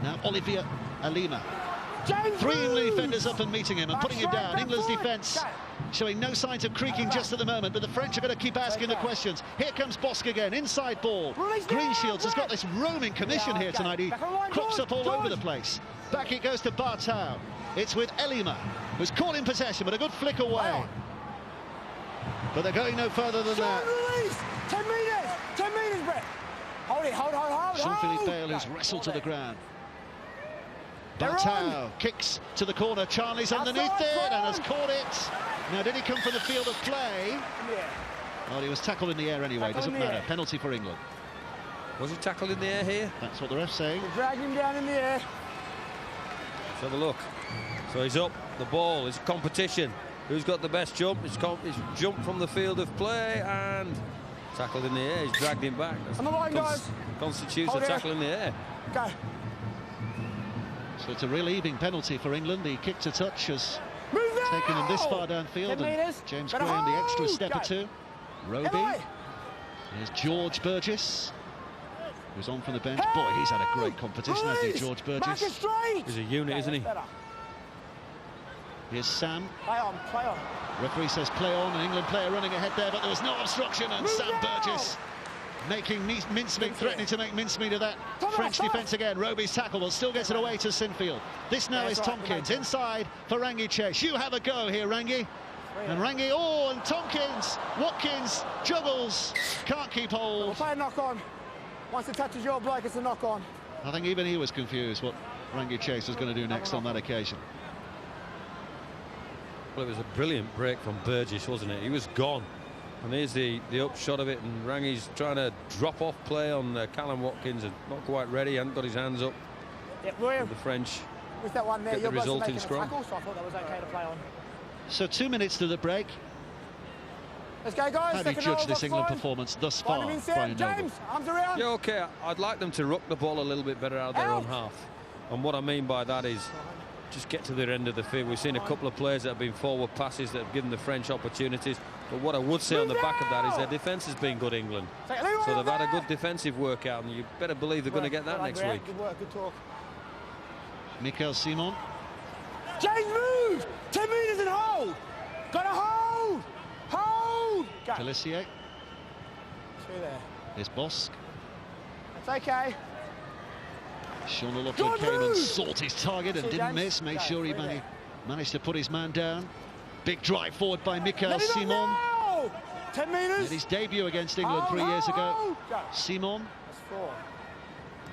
Now Olivier Alima. Three England defenders up and meeting him and putting him down. England's defence showing no signs of creaking just at the moment, but the French are going to keep asking the questions. Here comes Bosk again, inside ball. Greenshields has got this roaming commission here tonight. He crops up all over the place. Back it goes to Bartau. It's with Elima, who's caught in possession, but a good flick away. But they're going no further than that. 10 metres! 10 metres, Brett! Hold it, hold. Jean-Philippe Bale, who's wrestled to the ground. Bartau kicks to the corner. Charlie's underneath it and has caught it. Now, did he come from the field of play? Yeah. Well, he was tackled in the air anyway. Doesn't matter. Penalty for England. Was he tackled in the air here? That's what the ref's saying. Drag him down in the air. Let's have a look. So he's up. The ball is competition. Who's got the best jump? He's jumped from the field of play and tackled in the air. He's dragged him back. On the line, guys. Constitutes a tackle in the air. Go. So it's a relieving penalty for England. The kick to touch has taken him this far downfield. And James Graham the extra step or two. Roby. Here's George Burgess, who's on from the bench. Boy, he's had a great competition, hasn't he, George Burgess? He's a unit, isn't he? Here's Sam. Play on, play on. Referee says play on, an England player running ahead there, but there was no obstruction, and Sam Burgess making mincemeat, threatening to make mincemeat of that French defence again. Roby's tackle will still gets it away to Sinfield. This now is Tompkins inside for Rangi Chase. You have a go here, Rangi. And Rangi, and Tompkins, Watkins juggles, can't keep hold. We'll play a knock on. Once it touches your bloke, it's a knock on. I think even he was confused what Rangi Chase was going to do next on that occasion. Well, it was a brilliant break from Burgess, wasn't it? He was gone. And here's the upshot of it, and Rangi's trying to drop off play on Callum Watkins and not quite ready, hasn't got his hands up. Yeah, William. The French with that one there, get the resulting scrum. Tackle, so I thought that was okay to play on. So 2 minutes to the break. Let's go, guys. How do you judge this England performance thus far, Brian James, arms around. Yeah, okay. I'd like them to ruck the ball a little bit better out of their own half. And what I mean by that is just get to their end of the field. We've seen a couple of players that have been forward passes that have given the French opportunities. But what I would say on the back of that is their defence has been good, England. So they've had a good defensive workout, and you better believe they're going to get that next week. Good work, good talk. Mikel Simon. James, move! 10 metres and hold! Gotta hold! Hold! Pelissier. Through there. Here's Bosk. It's okay. Sean O'Loughlin came and sought his target and didn't miss. Made sure he managed to put his man down. Big drive forward by Mikel Simon. 10 metres. Made his debut against England 3 years ago. Simon. That's 4.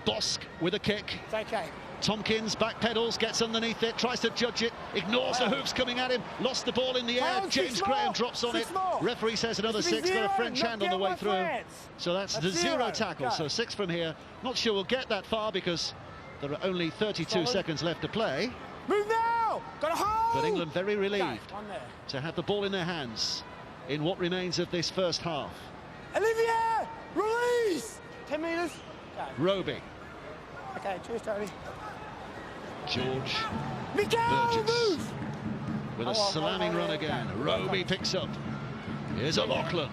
Bosk with a kick. It's okay. Tompkins backpedals, gets underneath it, tries to judge it, ignores the hoops coming at him, lost the ball in the air. James Graham drops on it. Referee says another 6, got a French hand on the way through. So that's the 0 tackle. So 6 from here. Not sure we'll get that far because there are only 32 seconds left to play. Move now! Got a hold! But England very relieved to have the ball in their hands in what remains of this first half. Olivier! Release! 10 metres. Roby. Okay, cheers, Tony. George Burgess with a slamming run again. Roby picks up. Here's O'Loughlin.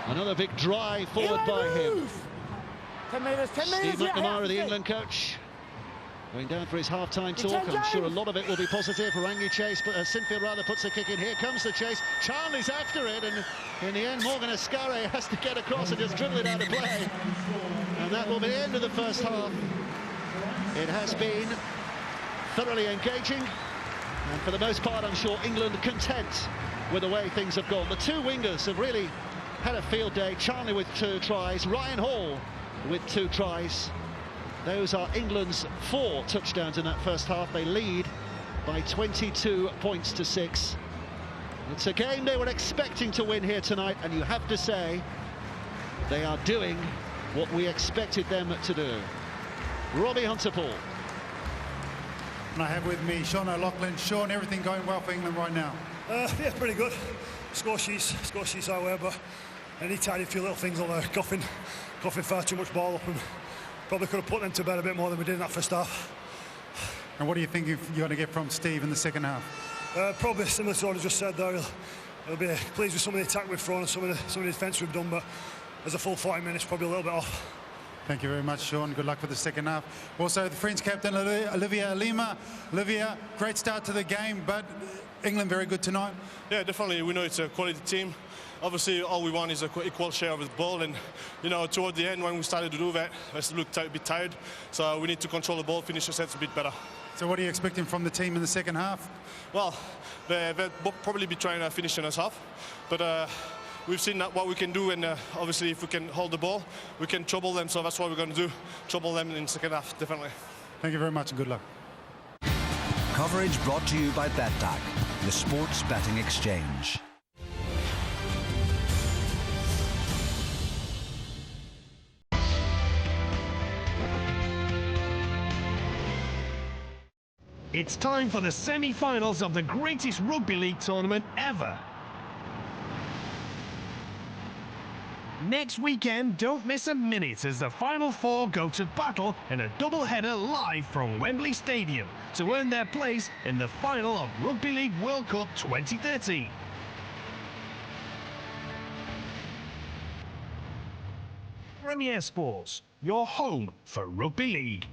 Another big drive forward by him. 10 metres, 10 metres. Steve McNamara, the England coach, going down for his half-time talk. I'm sure a lot of it will be positive. Rangi Chase, but Sinfield rather puts a kick in. Here comes the chase. Charlie's after it, and in the end, Morgan Ascari has to get across and just dribble it out of play. And that will be the end of the first half. It has been thoroughly engaging, and for the most part, I'm sure England content with the way things have gone. The two wingers have really had a field day. Charlie with 2 tries, Ryan Hall with 2 tries. Those are England's 4 touchdowns in that first half. They lead by 22 points to 6. It's a game they were expecting to win here tonight, and you have to say they are doing what we expected them to do. Robbie Hunterpool. And I have with me Sean O'Loughlin. Sean, everything going well for England right now? Yeah, pretty good. Score sheets our way, but any tiny few little things on there. Coughing far too much ball up, and probably could have put them to bed a bit more than we did in that first half. And what do you think you're going to get from Steve in the second half? Probably similar to what I just said there. He'll be pleased with some of the attack we've thrown and some of the defence we've done, but as a full 40 minutes, probably a little bit off. Thank you very much, Sean. Good luck for the second half. Also, the French captain, Olivier Lima. Olivier, great start to the game, but England very good tonight. Yeah, definitely. We know it's a quality team. Obviously, all we want is an equal share of the ball, and toward the end when we started to do that, we looked a bit tired. So we need to control the ball, finish the sets a bit better. So what are you expecting from the team in the second half? Well, they'll probably be trying to finish in us half, but we've seen what we can do, and obviously if we can hold the ball, we can trouble them. So that's what we're going to do, trouble them in the second half, definitely. Thank you very much and good luck. Coverage brought to you by BetDAC, the sports betting exchange. It's time for the semi-finals of the greatest rugby league tournament ever. Next weekend, don't miss a minute as the Final Four go to battle in a double-header live from Wembley Stadium to earn their place in the final of Rugby League World Cup 2013. Premier Sports, your home for rugby league.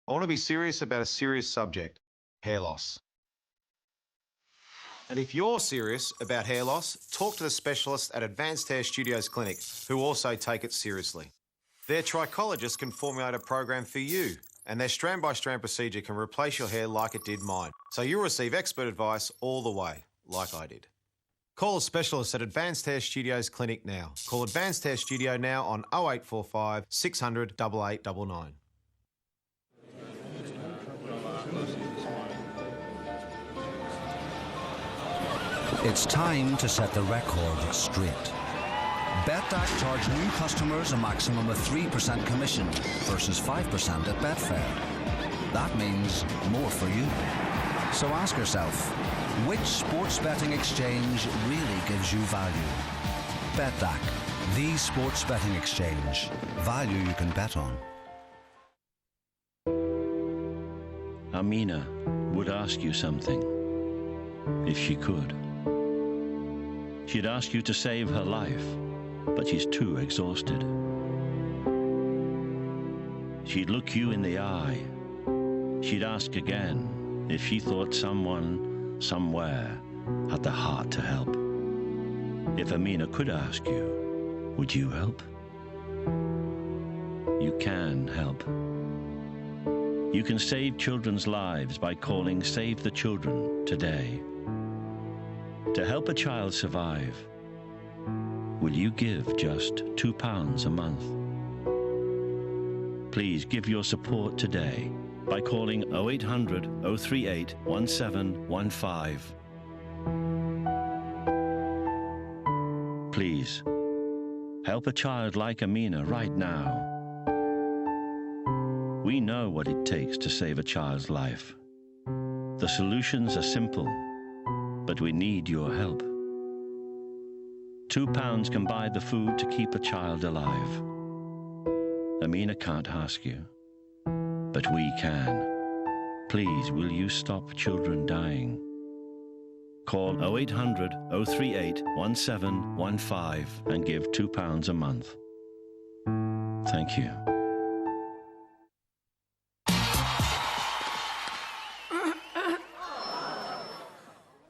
I want to be serious about a serious subject, hair loss. And if you're serious about hair loss, talk to the specialists at Advanced Hair Studios Clinic, who also take it seriously. Their trichologists can formulate a program for you, and their strand-by-strand procedure can replace your hair like it did mine. So you'll receive expert advice all the way, like I did. Call a specialist at Advanced Hair Studios Clinic now. Call Advanced Hair Studio now on 0845 600 8899. It's time to set the record straight. BetDAC charge new customers a maximum of 3% commission versus 5% at Betfair. That means more for you. So ask yourself, which sports betting exchange really gives you value? BetDAC, the sports betting exchange. Value you can bet on. Amina would ask you something, if she could. She'd ask you to save her life, but she's too exhausted. She'd look you in the eye. She'd ask again if she thought someone, somewhere, had the heart to help. If Amina could ask you, would you help? You can help. You can save children's lives by calling Save the Children today. To help a child survive, will you give just £2 a month? Please give your support today by calling 0800 038 1715. Please, help a child like Amina right now. We know what it takes to save a child's life. The solutions are simple, but we need your help. £2 can buy the food to keep a child alive. Amina can't ask you, but we can. Please, will you stop children dying? Call 0800 038 1715 and give £2 a month. Thank you.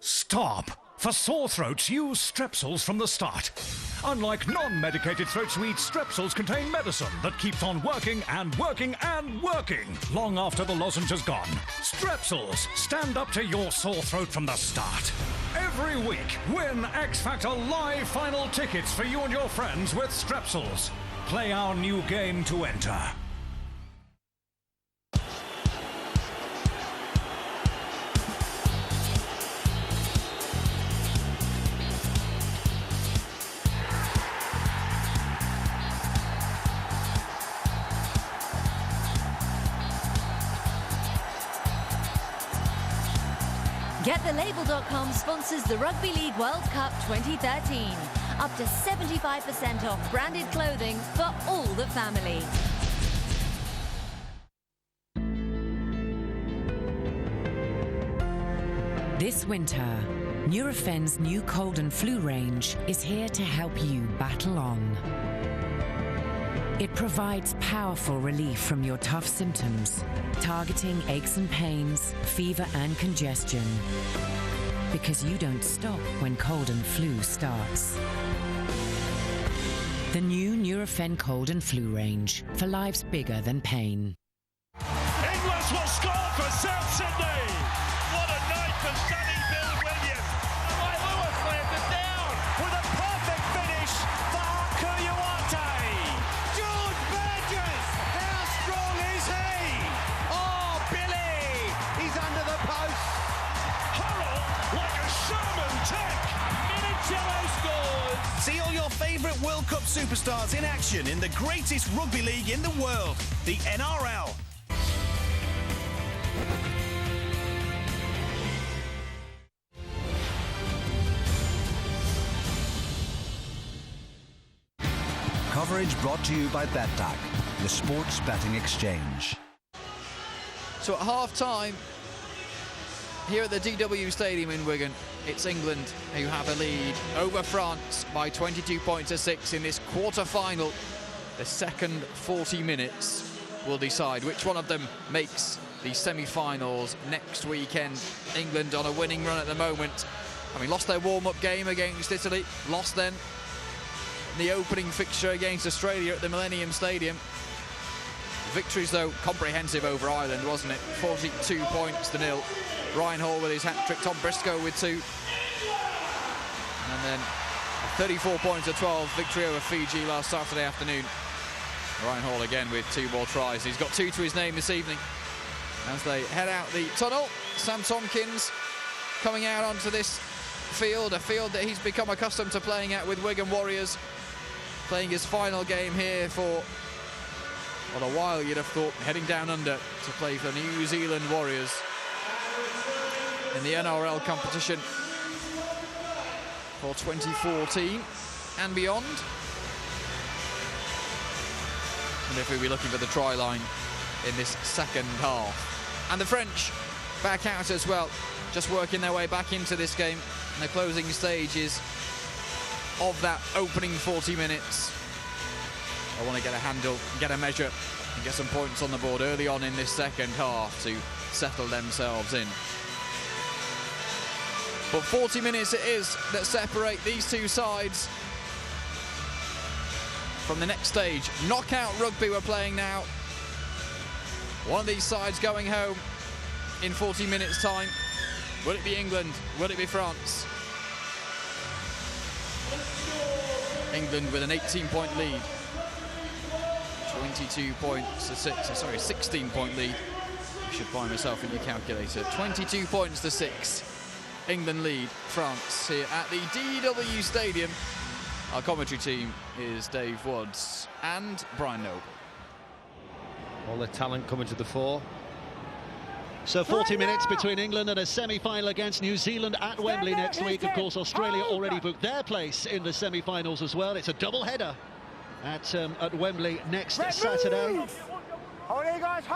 Stop! For sore throats, use Strepsils from the start. Unlike non-medicated throat sweets, Strepsils contain medicine that keeps on working and working and working long after the lozenge is gone. Strepsils, stand up to your sore throat from the start. Every week, win X Factor live final tickets for you and your friends with Strepsils. Play our new game to enter. GetTheLabel.com sponsors the Rugby League World Cup 2013. Up to 75% off branded clothing for all the family. This winter, Nurofen's new cold and flu range is here to help you battle on. It provides powerful relief from your tough symptoms, targeting aches and pains, fever and congestion. Because you don't stop when cold and flu starts. The new Nurofen cold and flu range, for lives bigger than pain. Inglis will score for South Sydney! What a night for sunny Bill Williams! Mike Lewis slams it down with a perfect finish for Kuyuwate! George Burgess! How strong is he? Oh, Billy! He's under the post! Hurrell like a Sherman tank! Minicello scores! See all your favourite World Cup superstars in action in the greatest rugby league in the world, the NRL. Coverage brought to you by BetDAC, the sports betting exchange. So at half-time, here at the DW Stadium in Wigan, it's England who have a lead over France by 22 points to 6 in this quarter-final. The second 40 minutes will decide which one of them makes the semi-finals next weekend. England on a winning run at the moment. Having lost their warm-up game against Italy, lost then the opening fixture against Australia at the Millennium Stadium. Victories, though, comprehensive over Ireland, wasn't it? 42 points to 0. Ryan Hall with his hat-trick, Tom Briscoe with 2. And then 34 points to 12 victory over Fiji last Saturday afternoon. Ryan Hall again with 2 more tries. He's got 2 to his name this evening. As they head out the tunnel, Sam Tompkins coming out onto this field, a field that he's become accustomed to playing at with Wigan Warriors. Playing his final game here for, well, a while you'd have thought, heading down under to play for New Zealand Warriors in the NRL competition for 2014 and beyond. And if we'll be looking for the try line in this second half. And the French back out as well, just working their way back into this game in the closing stages of that opening 40 minutes. I want to get a handle, get a measure, and get some points on the board early on in this second half to settle themselves in. But 40 minutes it is that separate these two sides from the next stage. Knockout rugby we're playing now. One of these sides going home in 40 minutes' time. Will it be England? Will it be France? England with an 18-point lead. 22 points to 6. Sorry, 16-point lead. I should find myself a new calculator. 22 points to 6. England lead France here at the DW Stadium. Our commentary team is Dave Woods and Brian Noble. All the talent coming to the fore. So 40 minutes between England and a semi-final against New Zealand at Wembley next week. Of course, Australia already booked their place in the semi-finals as well. It's a double-header at Wembley next Saturday.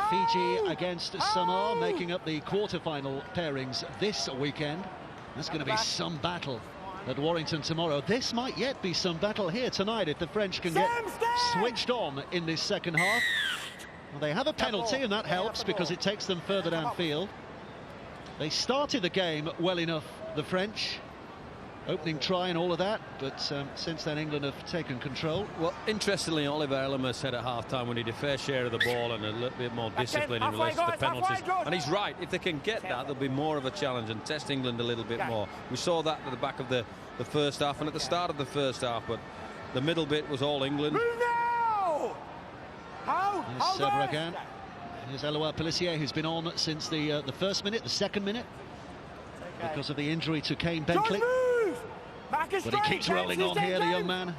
Fiji against Samoa, making up the quarter-final pairings this weekend. That's going to be some battle at Warrington tomorrow. This might yet be some battle here tonight if the French can get switched on in this second half. Well, they have a penalty, and that helps because it takes them further downfield. They started the game well enough, the French. Opening try and all of that, but since then England have taken control. Well, interestingly, Oliver Elmer said at half-time we need a fair share of the ball and a little bit more discipline in relation to the penalties. And he's right. If they can get that, there'll be more of a challenge and test England a little bit more. We saw that at the back of the first half and at the start of the first half, but the middle bit was all England. Here's Bragan. Here's Eloise Pelissier, who's been on since the first minute, the second minute, because of the injury to Kane Bentley. But he keeps rolling on here, the young man.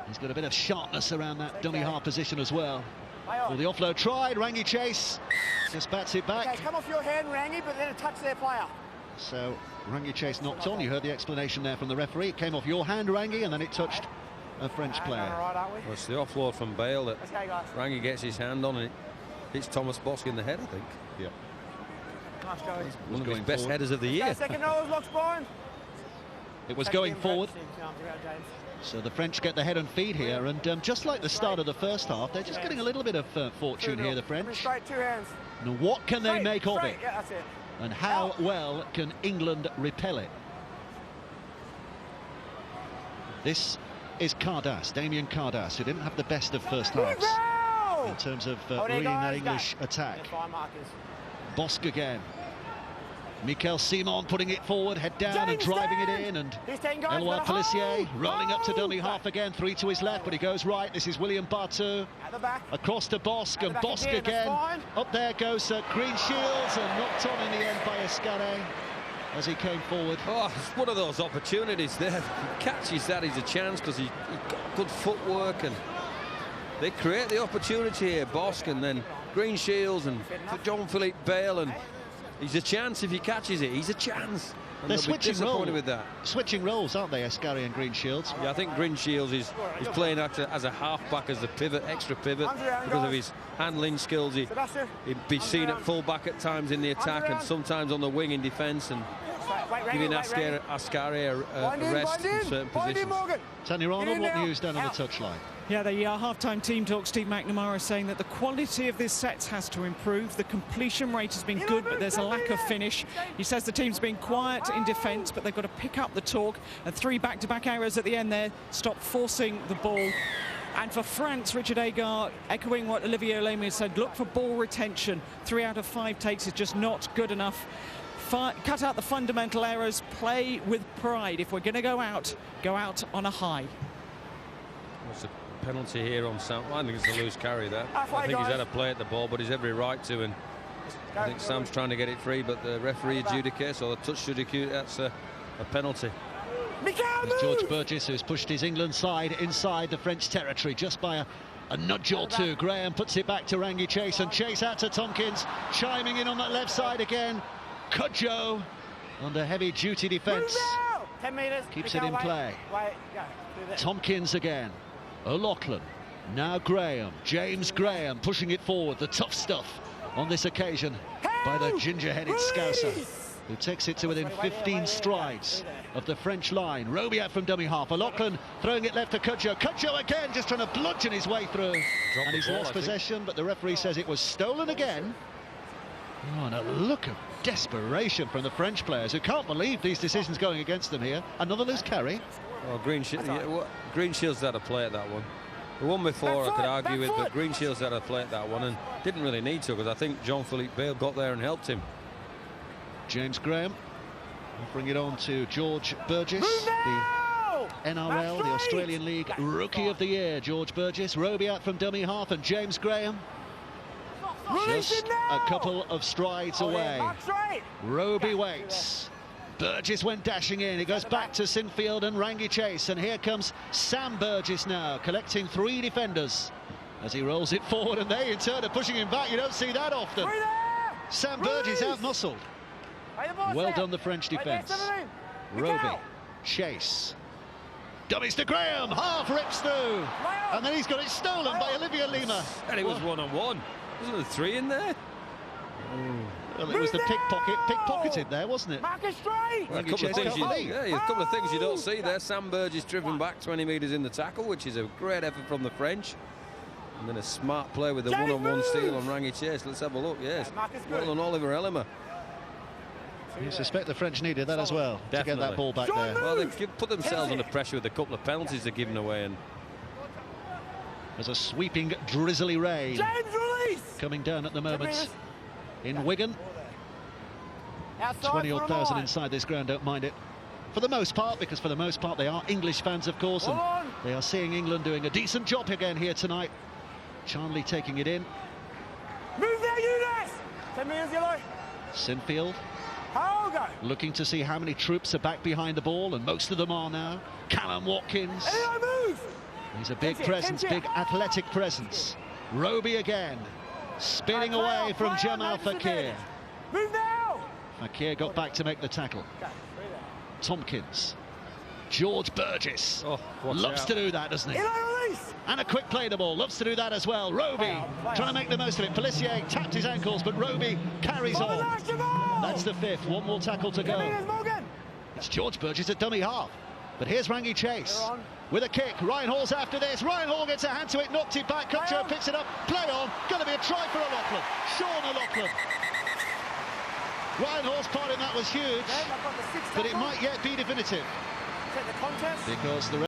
He's got a bit of sharpness around that dummy half position as well. Well, the offload tried, Rangi Chase just bats it back. Okay, come off your hand, Rangi, but then it touched their player. So Rangi Chase knocked on. You heard the explanation there from the referee. It came off your hand, Rangi, and then it touched a French player. Well, it's the offload from Bale that Rangi gets his hand on, and it hits Thomas Bosk in the head, I think. Yeah. Nice going. One of his best headers of the year. Second nose, lock spawn. It was going forward. So the French get the head and feed here, and just like the start of the first half, they're just getting a little bit of fortune here, the French. Straight, 2 hands. Now what can they make of it? Yeah, that's it. And how well can England repel it? This is Cardass, Damien Cardass, who didn't have the best of first halves in terms of reading that English attack. Bosk again. Mikel Simon putting it forward, head down and driving it in, and Eloi Pelissier rolling up to dummy half again, 3 to his left, but he goes right. This is William Bartu across to Bosk, and Bosk again. Up there goes Green Shields, and knocked on in the end by Escare as he came forward. Oh, it's one of those opportunities there. If he catches that, he's a chance, because he's got good footwork, and they create the opportunity here, Bosk, and then Green Shields, and for Jean-Philippe Bale, and he's a chance if he catches it. He's a chance. And they're switching roles with that. Switching roles, aren't they, Escari and Green Shields? Yeah, I think Green Shields is playing as a half-back, as a pivot, extra pivot, because of his handling skills. He'd be seen at full-back at times in the attack, and sometimes on the wing in defence, and giving Ascari a rest in certain positions. Tony Arnold, what news down on the touchline? Yeah, the half-time team talk, Steve McNamara, saying that the quality of this set has to improve. The completion rate has been good, but there's a lack of finish. He says the team's been quiet in defence, but they've got to pick up the talk. And 3 back-to-back errors at the end there. Stop forcing the ball. And for France, Richard Agar, echoing what Olivier Olemi said, look for ball retention. 3 out of 5 takes is just not good enough. Cut out the fundamental errors, play with pride. If we're going to go out on a high. What's the penalty here on Sam? I think it's a loose carry there. I think he's had a play at the ball, but he's every right to, and I think Sam's trying to get it free, but the referee adjudicates, or the touch adjudicates, that's a penalty. It's George Burgess, who's pushed his England side inside the French territory just by a nudge or two. Graham puts it back to Rangi Chase, and Chase out to Tompkins, chiming in on that left side again. Cudjoe under heavy duty defence. 10 metres. Keeps it in play. Tompkins again. O'Loughlin. Now Graham. James Graham pushing it forward. The tough stuff on this occasion by the ginger-headed Scouser, who takes it to within 15 strides of the French line. Robiat from dummy half. O'Loughlin throwing it left to Cudjoe. Cudjoe again, just trying to bludgeon his way through. And he's lost possession, but the referee says it was stolen again. Oh, and a look of desperation from the French players, who can't believe these decisions going against them here. Another loose carry. Oh, Green Shields had a play at that one. The one before I could argue with, but Green Shields had a play at that one and didn't really need to, because I think Jean-Philippe Bale got there and helped him. James Graham will bring it on to George Burgess, the NRL, the Australian League Rookie of the Year. George Burgess, Robiat from dummy half, and James Graham just a couple of strides away. Roby waits. Burgess went dashing in. It goes back to Sinfield and Rangi Chase, and here comes Sam Burgess now, collecting 3 defenders as he rolls it forward, and they in turn are pushing him back. You don't see that often. Sam Burgess out-muscled. Well done, the French defence. Roby, Chase. Dummies to Graham, half rips through, and then he's got it stolen by Olivier Lima. And it was 1-on-1. Wasn't there 3 in there? Well, it was the pickpocketed there, wasn't it? Well, a couple of things you don't see there. Sam Burgess driven back 20 metres in the tackle, which is a great effort from the French. And then a smart play with the one-on-one steal on Rangi Chase. Let's have a look, yes. Well done, Oliver Elima. You suspect the French needed that as well, to get that ball back there. Well, they put themselves under pressure with a couple of penalties they're giving away. And there's a sweeping, drizzly rain coming down at the moment in Wigan. 20-odd thousand inside this ground don't mind it, for the most part, because for the most part they are English fans, of course, and they are seeing England doing a decent job again here tonight. Charnley taking it in. Move there, Eunice! 10 metres yellow. Sinfield looking to see how many troops are back behind the ball, and most of them are now. Callum Watkins. He's a big presence, big athletic presence. Roby again, spinning away from Jamal Fakir. Move now! Fakir got back to make the tackle. Tompkins. George Burgess loves to do that, doesn't he? And a quick play the ball, loves to do that as well. Roby trying to make the most of it. Pelissier tapped his ankles, but Roby carries on. That's the 5th. One more tackle to go. It's George Burgess at dummy half. But here's Rangi Chase with a kick. Ryan Hall's after this. Ryan Hall gets a hand to it, knocked it back. Cutcho picks it up. Play on. Going to be a try for O'Loughlin. Sean O'Loughlin. Ryan Hall's part in that was huge, but it might yet be definitive. Because the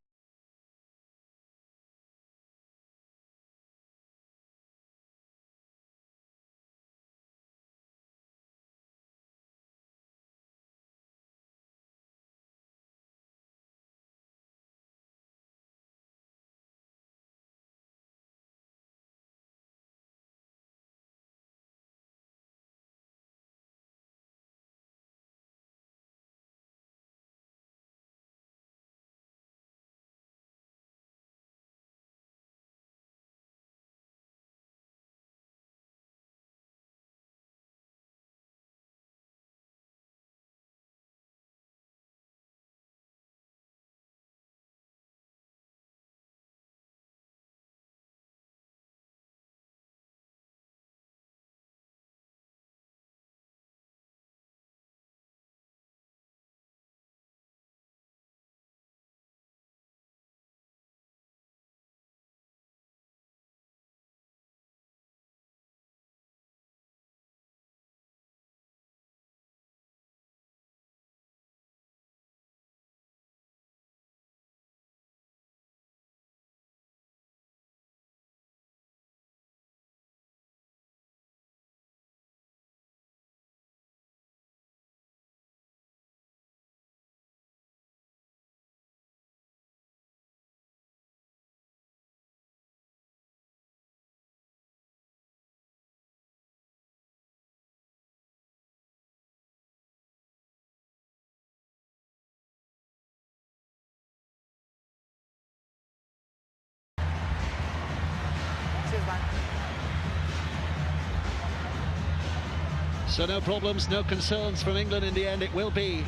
so no problems, no concerns from England in the end. It will be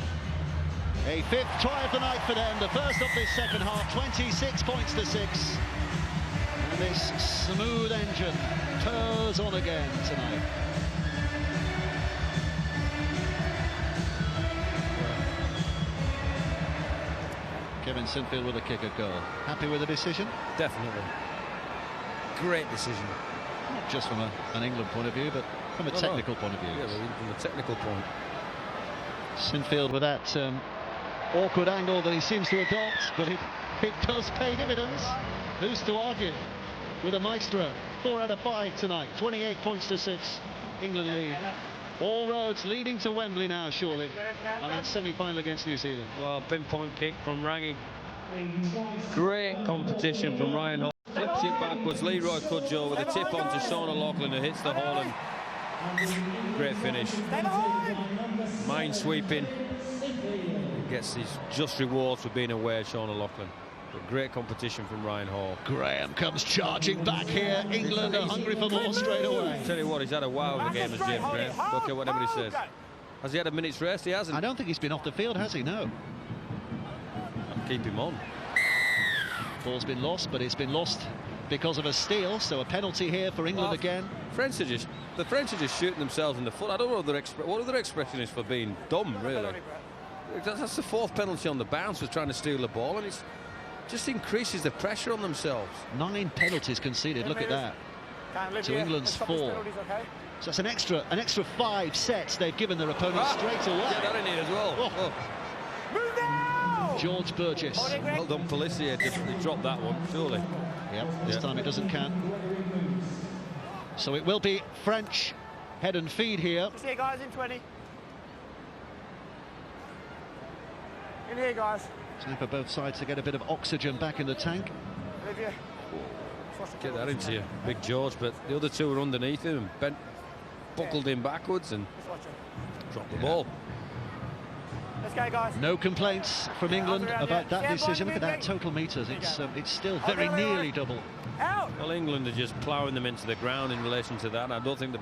a 5th try of the night for them, the first of this second half. 26 points to 6. And this smooth engine purrs on again tonight. Kevin Sinfield with a kick at goal. Happy with the decision? Definitely. Great decision. Not just from an England point of view, but from a technical point of view. Yeah, from a technical point. Sinfield with that awkward angle that he seems to adopt, but it does pay dividends. Who's to argue with a maestro? 4 out of 5 tonight. 28 points to 6. England lead. All roads leading to Wembley now, surely. And that semi-final against New Zealand. Well, pinpoint kick from Rangi. Great competition from Ryan Hall. Flips it backwards. Leroy Cudjoe with a tip on to Sean O'Loughlin, who hits the hole, and great finish. Mind sweeping. He gets his just reward for being aware, Sean O'Loughlin. But great competition from Ryan Hall. Graham comes charging back here. England are hungry for more straight away. Tell you what, he's had a wow of a game as James Graham. Look at what everybody says. Has he had a minute's rest? He hasn't. I don't think he's been off the field, has he? No. Keep him on. Ball's been lost, but it's been lost because of a steal, so a penalty here for England again. The French are just shooting themselves in the foot. I don't know what their expression is for being dumb, really. That's the 4th penalty on the bounce, was trying to steal the ball, and it's just increases the pressure on themselves. 9 penalties conceded, look at that. To England's 4. So that's an extra 5 sets they've given their opponents straight away. Get that in here as well. George Burgess. Well done, Pelissier. Definitely dropped that one, surely. Yep, this time it doesn't count. So it will be French head and feed here. See you guys in 20. In here, guys. Time for both sides to get a bit of oxygen back in the tank. Olivia. Get that into you, Big George, but the other two were underneath him and buckled him backwards and dropped the ball. Let's go, guys. No complaints from England about that decision. Look at that total meters. It's still very nearly double. Well, England are just ploughing them into the ground in relation to that. I don't think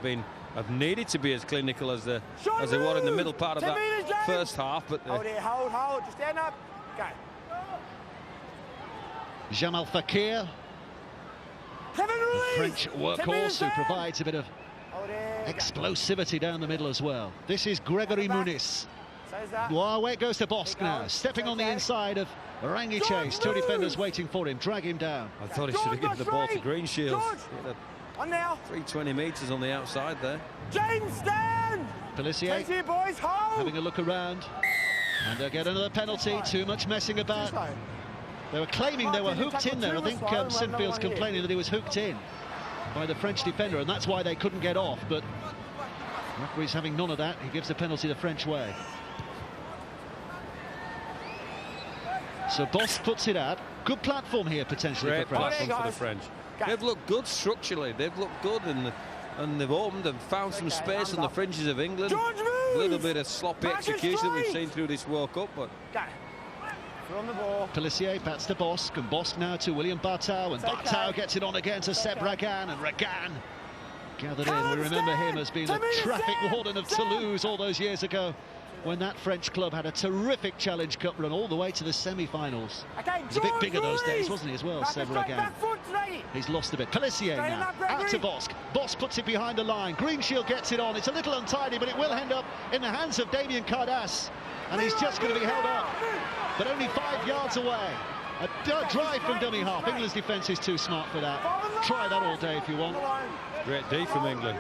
have needed to be as clinical as they were in the middle part of that first half. But hold it, hold. Just stand up. Go. Jamal Fakir, the French workhorse who provides a bit of explosivity down the middle as well. This is Gregory Muniz. Well, away it goes to Bosk now, stepping on the inside of Rangi Chase. Two defenders waiting for him, drag him down. I thought he should have given the ball to Greenshields. On now. 320 metres on the outside there. James, stand! Pelissier having a look around. And they'll get another penalty. Too much messing about. They were claiming they were hooked in there. I think Sinfield's complaining that he was hooked in by the French defender, and that's why they couldn't get off. But the referee's having none of that. He gives the penalty the French way. So Bosk puts it out. Good platform here potentially. Great platform for the French. They've looked good structurally. They've looked good, and they've opened and found some space on the fringes of England. A little bit of sloppy execution that we've seen through this World Cup, but. On the ball. Pelissier bats to Bosk, and Bosk now to William Bartow, and Bartow gets it on again to Seb Ragan, and Ragan gathered in. We remember him as being the traffic warden of Toulouse all those years ago, when that French club had a terrific Challenge Cup run all the way to the semi-finals. He was a bit bigger those days, wasn't he, as well, Seb Ragan? He's lost a bit. Pelissier now, out to Bosk. Bosk puts it behind the line. Greenshield gets it on. It's a little untidy, but it will end up in the hands of Damien Cardass, and he's just going to be held up, but only 5 yards away. A drive from dummy half. England's defence is too smart for that. Try that all day if you want. Great D from England.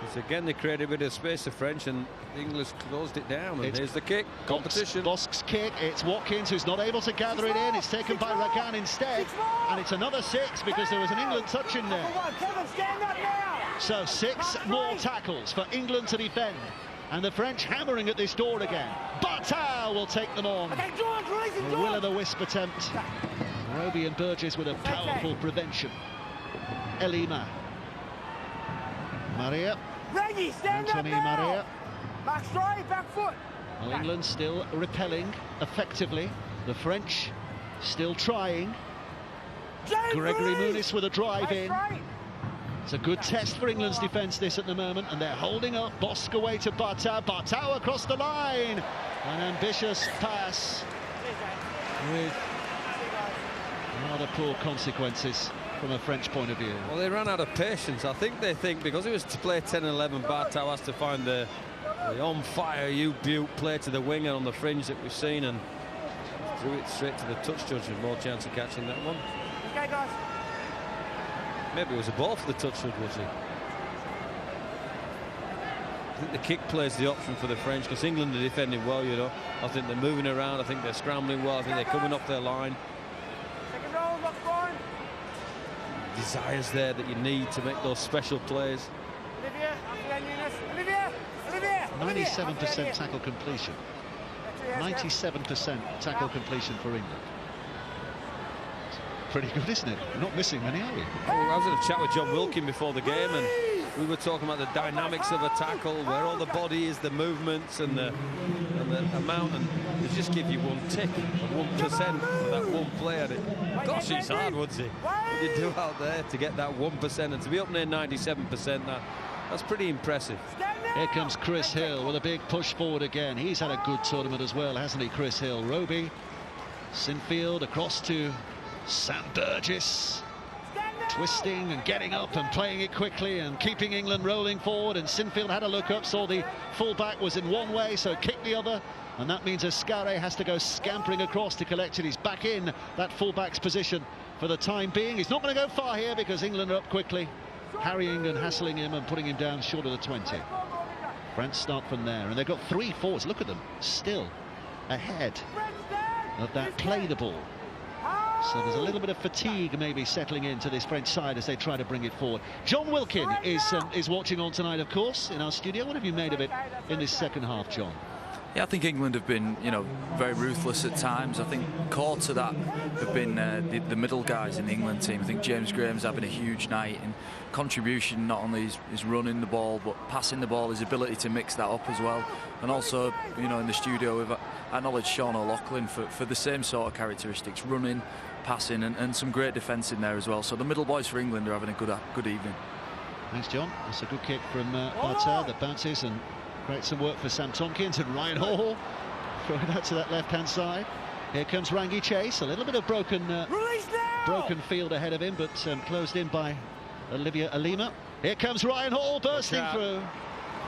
It's again, they created a bit of space for French, and England closed it down. And here's the kick. Competition. Bosk's kick. It's Watkins who's not able to gather it in. It's taken by Ragan instead. And it's another 6 because there was an England touch in there. So 6 more tackles for England to defend. And the French hammering at this door again. Bartow will take them on. A will-o'-the-wisp attempt. Roby and Burgess with a powerful prevention. Elima. Maria. Anthony Maria. Back straight, back foot. Well, England still repelling effectively. The French still trying. Gregory Muniz with a drive in. It's a good test for England's defence, this, at the moment, and they're holding up. Bosk away to Bartow. Bartow across the line. An ambitious pass with rather poor consequences from a French point of view. Well, they ran out of patience. I think they think because it was to play 10-11, Bartow has to find the on-fire U-Butte play to the winger on the fringe that we've seen, and threw it straight to the touch judge with more chance of catching that one. Okay, guys. Maybe it was a ball for the touch judge, was it? I think the kick plays the option for the French, because England are defending well, you know. I think they're moving around. I think they're scrambling well. I think they're coming off their line. Second roll, lock line. Desires there that you need to make those special plays. Olivia, 97% tackle completion. 97% tackle completion for England. Pretty good, isn't it? Not missing many, are we? Oh, I was going to chat with John Wilkin before the game, and we were talking about the dynamics of a tackle, where all the body is, the movements and the amount, and they just give you one tick of 1% for that one play. And gosh, it's hard, wouldn't it? What you do out there to get that 1%, and to be up near 97%, that's pretty impressive. Here comes Chris Hill with a big push forward again. He's had a good tournament as well, hasn't he, Chris Hill? Roby, Sinfield across to Sam Burgess, twisting and getting up and playing it quickly and keeping England rolling forward. And Sinfield had a look up, saw the fullback was in one way, so kicked the other, and that means Ascare has to go scampering across to collect it. He's back in that fullback's position for the time being. He's not going to go far here because England are up quickly, harrying and hassling him and putting him down short of the 20. France start from there, and they've got 3 forwards. Look at them, still ahead of that play the ball. So there's a little bit of fatigue maybe settling into this French side as they try to bring it forward. John Wilkin is watching on tonight, of course, in our studio. What have you made of it in this second half, John? Yeah, I think England have been, very ruthless at times. I think core to that have been the middle guys in the England team. I think James Graham's having a huge night, and contribution not only is running the ball, but passing the ball, his ability to mix that up as well. And also, in the studio, we've acknowledged Sean O'Loughlin for the same sort of characteristics, running, passing, and some great defence in there as well. So the middle boys for England are having a good evening. Thanks, John. That's a good kick from Bartel that bounces and creates some work for Sam Tompkins, and Ryan Hall throwing it out to that left-hand side. Here comes Rangi Chase, a little bit of broken field ahead of him, but closed in by Olivia Alima. Here comes Ryan Hall bursting through.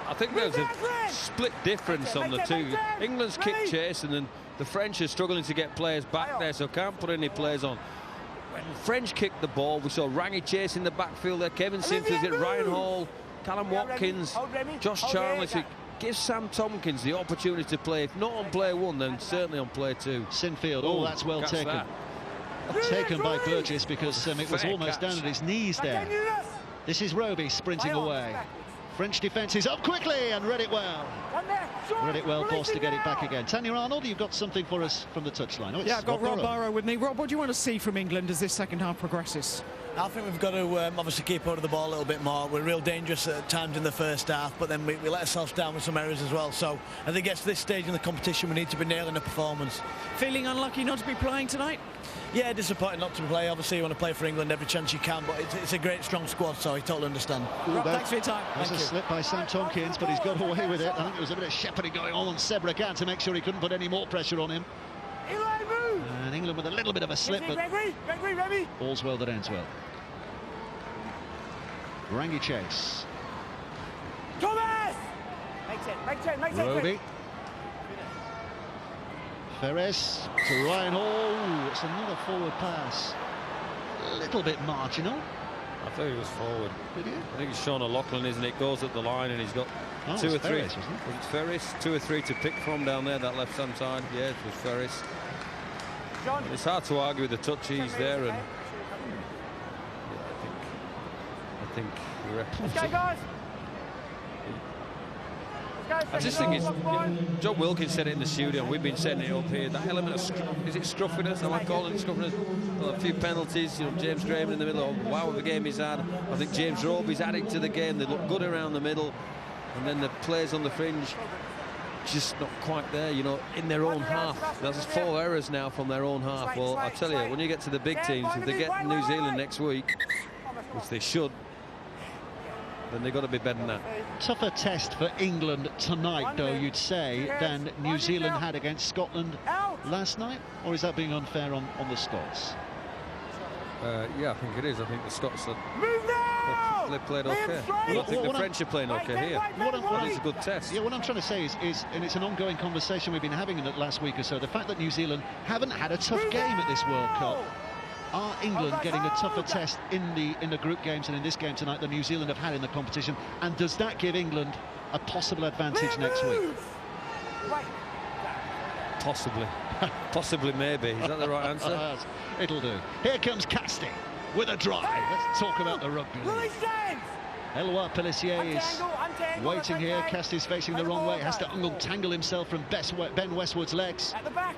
I think there's a split difference on the two. England's kick Chase, and then the French are struggling to get players back there, so can't put any players on. When the French kicked the ball, we saw Rangi Chase in the backfield there, Kevin Simpsons, Ryan Hall, Callum Watkins, Josh Charles. Gives Sam Tompkins the opportunity to play, if not on play one, then certainly on play two. Sinfield, that's well taken. Taken by Burgess, because it was almost down at his knees there. This is Roby sprinting away. French defence is up quickly and read it well. Boss to get it back again. Tanya Arnold, you've got something for us from the touchline. Yeah, I've got Rob Burrow with me. Rob, what do you want to see from England as this second half progresses? I think we've got to obviously keep hold of the ball a little bit more. We're real dangerous at times in the first half, but then we let ourselves down with some errors as well. So as it gets to this stage in the competition, we need to be nailing the performance. Feeling unlucky not to be playing tonight? Yeah, disappointing not to play. Obviously, you want to play for England every chance you can, but it's a great, strong squad, so I totally understand. Rob, thanks for your time. That's a slip by Sam Tompkins, but he's got away with it. I think there was a bit of shepherding going on Sebregan to make sure he couldn't put any more pressure on him. And England with a little bit of a slip, but all's well that ends well. Rangi Chase. Thomas! Make 10. Roby. Ferris to Ryan Hall. It's another forward pass. A little bit marginal. I thought he was forward. Did you? I think it's Sean O'Loughlin, isn't it? Goes at the line, and he's got two or three. Ferris, wasn't it? It's Ferris, 2 or 3 to pick from down there, that left-hand side. Yeah, it was Ferris. John. It's hard to argue with the touch he's there, and I think let's go, guys. I just think it's John Wilkins said it in the studio, and we've been setting it up here. That element of is it scruffiness? Am I calling it scruffiness? Well, a few penalties. James Graham in the middle. Wow, of the game he's had. I think James Roby's adding to the game. They look good around the middle, and then the players on the fringe just not quite there. In their own half. That's 4 errors now from their own half. Well, I tell you, when you get to the big teams, if they get New Zealand next week, which they should, then they've got to be better than that. Tougher test for England tonight, though, you'd say, than New Zealand had against Scotland last night? Or is that being unfair on the Scots? Yeah, I think it is. I think the Scots they played okay. I think the French are playing okay here. It's a good test. Yeah, what I'm trying to say is, and it's an ongoing conversation we've been having in the last week or so, the fact that New Zealand haven't had a tough game at this World Cup. Are England getting a tougher test in the group games and in this game tonight than New Zealand have had in the competition? And does that give England a possible advantage next week? Possibly. Possibly, maybe. Is that the right answer? It'll do. Here comes Casti with a drive. Let's talk about the rugby league. Eloi Pellissier is waiting here. Casti's facing the wrong way. Has to untangle himself from Ben Westwood's legs. At the back.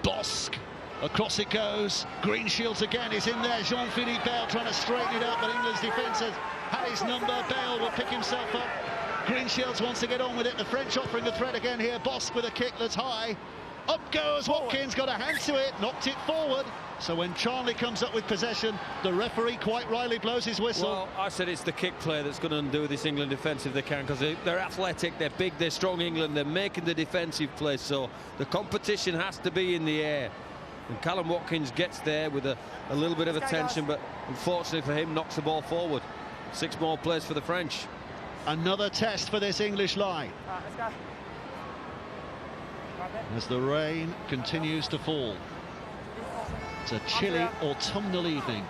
Bosque. Across it goes. Green Shields again is in there. Jean-Philippe Bale trying to straighten it up, but England's defence has had his number. Bale will pick himself up. Green Shields wants to get on with it. The French offering a threat again here. Bosque with a kick that's high. Up goes Watkins, got a hand to it, knocked it forward. So when Charlie comes up with possession, the referee quite rightly blows his whistle. Well, I said it's the kick play that's going to undo this England defence if they can, because they're athletic, they're big, they're strong. England, they're making the defensive play, so the competition has to be in the air. And Callum Watkins gets there with a little bit of attention, but unfortunately for him, knocks the ball forward. 6 more plays for the French. Another test for this English line. Let's go. As the rain continues to fall. It's a chilly autumnal evening.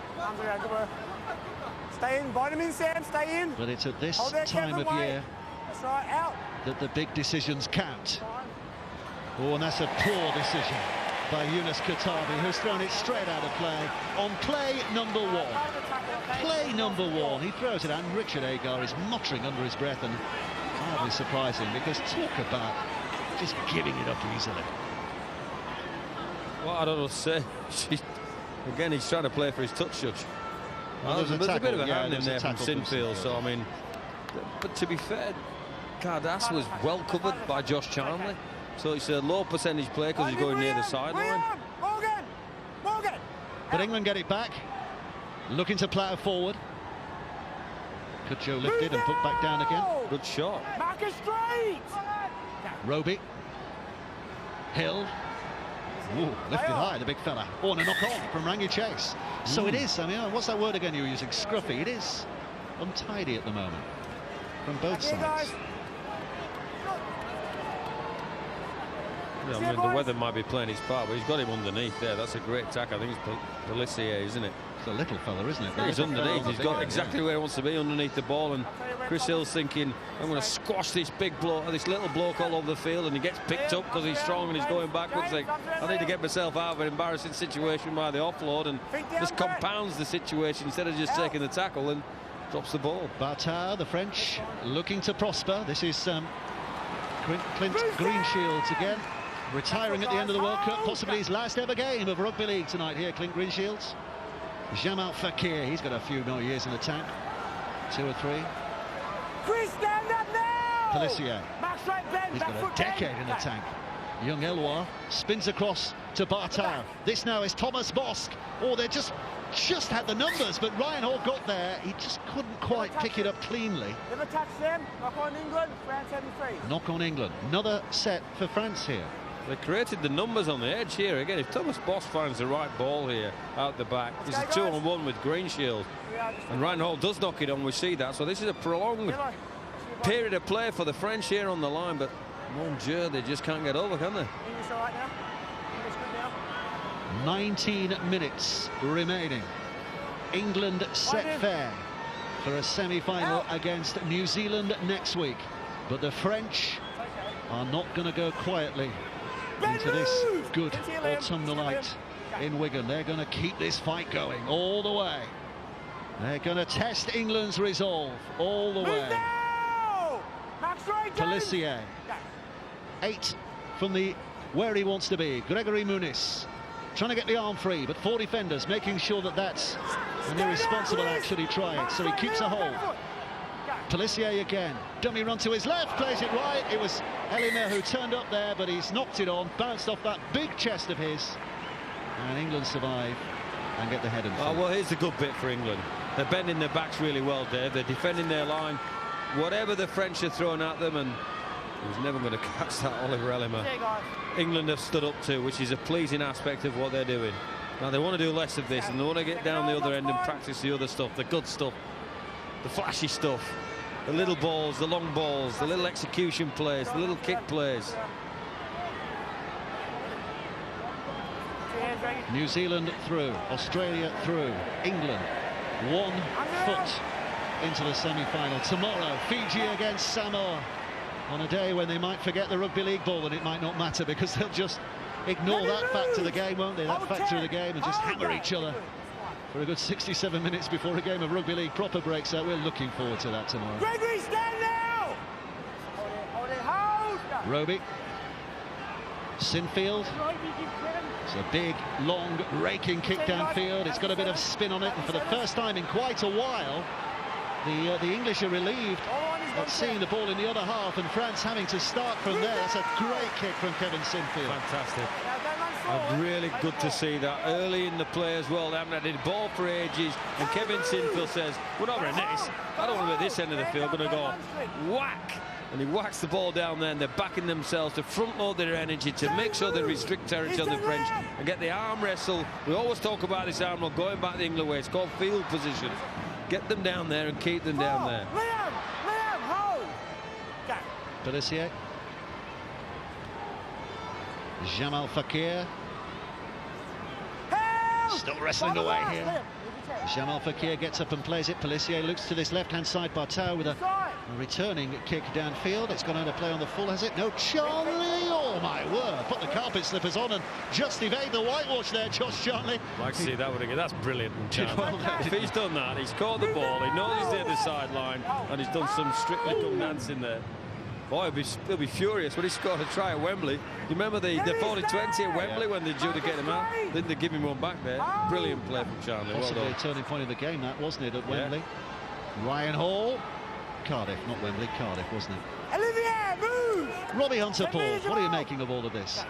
Stay in, vitamin Sam, stay in. But it's at this time of year that the big decisions count. Oh, and that's a poor decision by Yunus Katabi, who's thrown it straight out of play on play number 1. Play number 1, he throws it out, and Richard Agar is muttering under his breath, and hardly surprising, because talk about just giving it up easily. Well, I don't know what to say. Again, he's trying to play for his touch judge. Well, there's a bit of a hand in there from Sinfield, so I mean, but to be fair, Cardass was well covered by Josh Charnley, so it's a low percentage play because he's going near the sideline. But England get it back, looking to plough forward. Could Joe lift it and put back down again? Good shot. Marcus straight. Roby. Hill. Ooh, lifted high, the big fella. Oh, and a knock on from Rangi Chase. So it is, I mean, what's that word again you were using? Scruffy. It is untidy at the moment from both sides. Yeah, I mean, the weather might be playing his part, but he's got him underneath there. That's a great attack. I think it's Pelissier, isn't it? It's a little fella, isn't it? Yeah, he's underneath. He's got exactly where he wants to be, underneath the ball. And Chris Hill's thinking, I'm going to squash this big bloke, this little bloke all over the field, and he gets picked up because he's strong and he's going backwards. Like, I need to get myself out of an embarrassing situation by the offload, and just compounds the situation instead of just taking the tackle and drops the ball. Bartard, the French, looking to prosper. This is Clint Greenshields again, retiring at the end of the World Cup, possibly his last ever game of rugby league tonight here, Clint Greenshields. Jamal Fakir, he's got a few more years in the tank, 2 or 3. Chris, stand up now! Pelissier, he's got a decade in the tank. Young Elwar spins across to Bartard. This now is Thomas Bosk. Oh, they just had the numbers, but Ryan Hall got there. He just couldn't quite pick it up cleanly. Never touch them. Knock on England, France 73. Knock on England. Another set for France here. They created the numbers on the edge here. Again, if Thomas Boss finds the right ball here out the back, it's a 2-on-1 with Greenshield. And Ryan Hall does knock it on, we see that. So this is a prolonged period of play for the French here on the line, but mon Dieu, they just can't get over, can they? 19 minutes remaining. England set fair for a semi-final against New Zealand next week. But the French are not going to go quietly into this good autumnal night in Wigan. They're going to keep this fight going all the way. They're going to test England's resolve all the way. Pelissier, 8 from where he wants to be. Gregory Muniz trying to get the arm free, but 4 defenders making sure that that's an irresponsible action. He tried, so he keeps a hold. Pelissier again, dummy run to his left, plays it right. It was Elimer who turned up there, but he's knocked it on, bounced off that big chest of his, and England survive and get the head and feet. Well, here's the good bit for England. They're bending their backs really well, Dave. They're defending their line, whatever the French are throwing at them, and he was never going to catch that, Oliver Elimer. England have stood up to, which is a pleasing aspect of what they're doing. Now they want to do less of this, and they want to get down the other end and practice the other stuff, the good stuff, the flashy stuff. The little balls, the long balls, the little execution plays, the little kick plays. New Zealand through, Australia through, England 1 foot into the semi-final. Tomorrow, Fiji against Samoa, on a day when they might forget the rugby league ball, and it might not matter because they'll just ignore that factor of the game, won't they? That factor of the game, and just hammer each other for a good 67 minutes before a game of rugby league proper breaks out. We're looking forward to that tomorrow. Gregory, stand now! Hold it, hold it. Roby. Sinfield. It's a big, long, raking kick downfield. It's got a bit of spin on it, and for the first time in quite a while, the English are relieved at seeing the ball in the other half, and France having to start from there. That's a great kick from Kevin Sinfield. Fantastic. Really good to see that early in the play as well. They haven't had the ball for ages, and Kevin Sinfield says, we're not in this. I don't want to be at this end of the field. I'm going to go whack. And he whacks the ball down there, and they're backing themselves to front load their energy to make sure they restrict territory of the French and get the arm wrestle. We always talk about this arm wrestle going back the England way. It's called field position. Get them down there and keep them down there. Liam, hold! Pelissier. Jamal Fakir. Still wrestling away here. Jamal Fakir gets up and plays it. Pelissier looks to this left-hand side. Bartau with a returning kick downfield. It's gone out of play on the full, has it? No, Charnley! Oh, my word. Put the carpet slippers on and just evade the whitewash there, Josh Charnley. I'd like to see that one again. That's brilliant. If he's done that, he's caught the ball, he knows he's near the sideline, and he's done some Strictly Come dancing there. Boy, he'll be furious when he scored a try at Wembley. You remember the 40-20 at Wembley when they adjudicated him out? Didn't they give him one back there? Brilliant play from Charlie. Possibly well a turning point in the game, that, wasn't it, at Wembley? Ryan Hall. Cardiff, not Wembley, Cardiff, wasn't it? Olivier, move! Robbie Hunter-Paul, what are you making of all of this?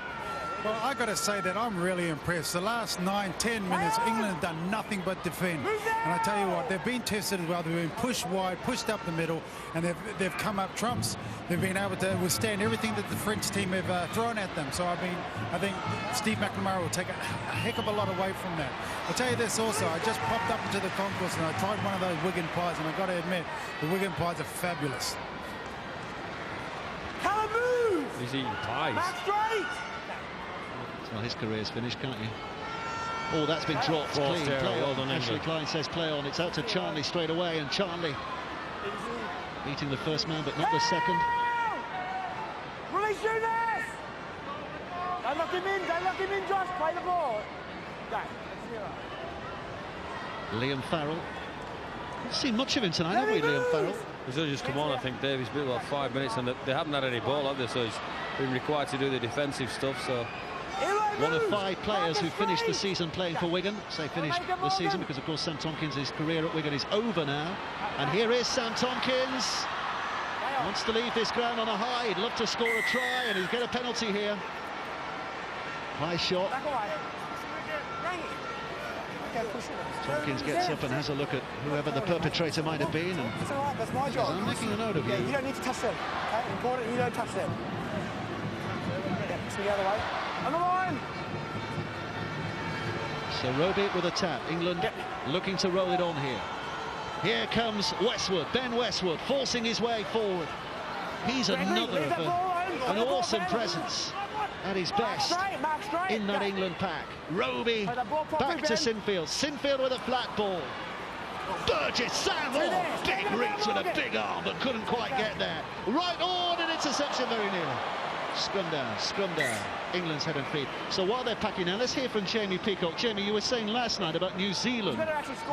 Well, I got to say that I'm really impressed. The last 9-10 minutes, England have done nothing but defend. And I tell you what, they've been tested as well. They've been pushed wide, pushed up the middle, and they've come up trumps. They've been able to withstand everything that the French team have thrown at them. So I think Steve McNamara will take a heck of a lot away from that. I'll tell you this also, I just popped up into the concourse and I tried one of those Wigan pies, and I've got to admit, the Wigan pies are fabulous. Callum, move! He's eating pies. Back straight! Well, his career's finished, can't you? Oh, that's been dropped. Clean. Play on. Ashley Klein says play on. It's out to Charlie straight away, and Charlie beating the first man, but not the second. Release Younes! Don't lock him in, Josh. Play the ball. Liam Farrell. Haven't seen much of him tonight, have we, Liam Farrell? He's only just come on, I think, Dave. He's been about 5 minutes, and they haven't had any ball, have they? So he's been required to do the defensive stuff, so... One of 5 players who finished the season playing for Wigan. Say finished the season because, of course, Sam Tompkins' career at Wigan is over now. And here is Sam Tompkins. Wants to leave this ground on a high. He'd love to score a try, and he'll get a penalty here. High shot. Tompkins gets up and has a look at whoever the perpetrator might have been. And it's all right, that's my job. I'm making a note of you. You don't need to touch them. Okay? Important, you don't touch them. The other way. On the line! So Roby with a tap. England looking to roll it on here. Here comes Westwood, Ben Westwood, forcing his way forward. He's another of an awesome presence at his best in that England pack. Roby back to Sinfield. Sinfield with a flat ball. Burgess, Sandwell, big reach with a big arm, but couldn't quite get there. Right on, an interception very nearly. Scrum down, England's head and feet. So while they're packing now, let's hear from Jamie Peacock. Jamie, you were saying last night about New Zealand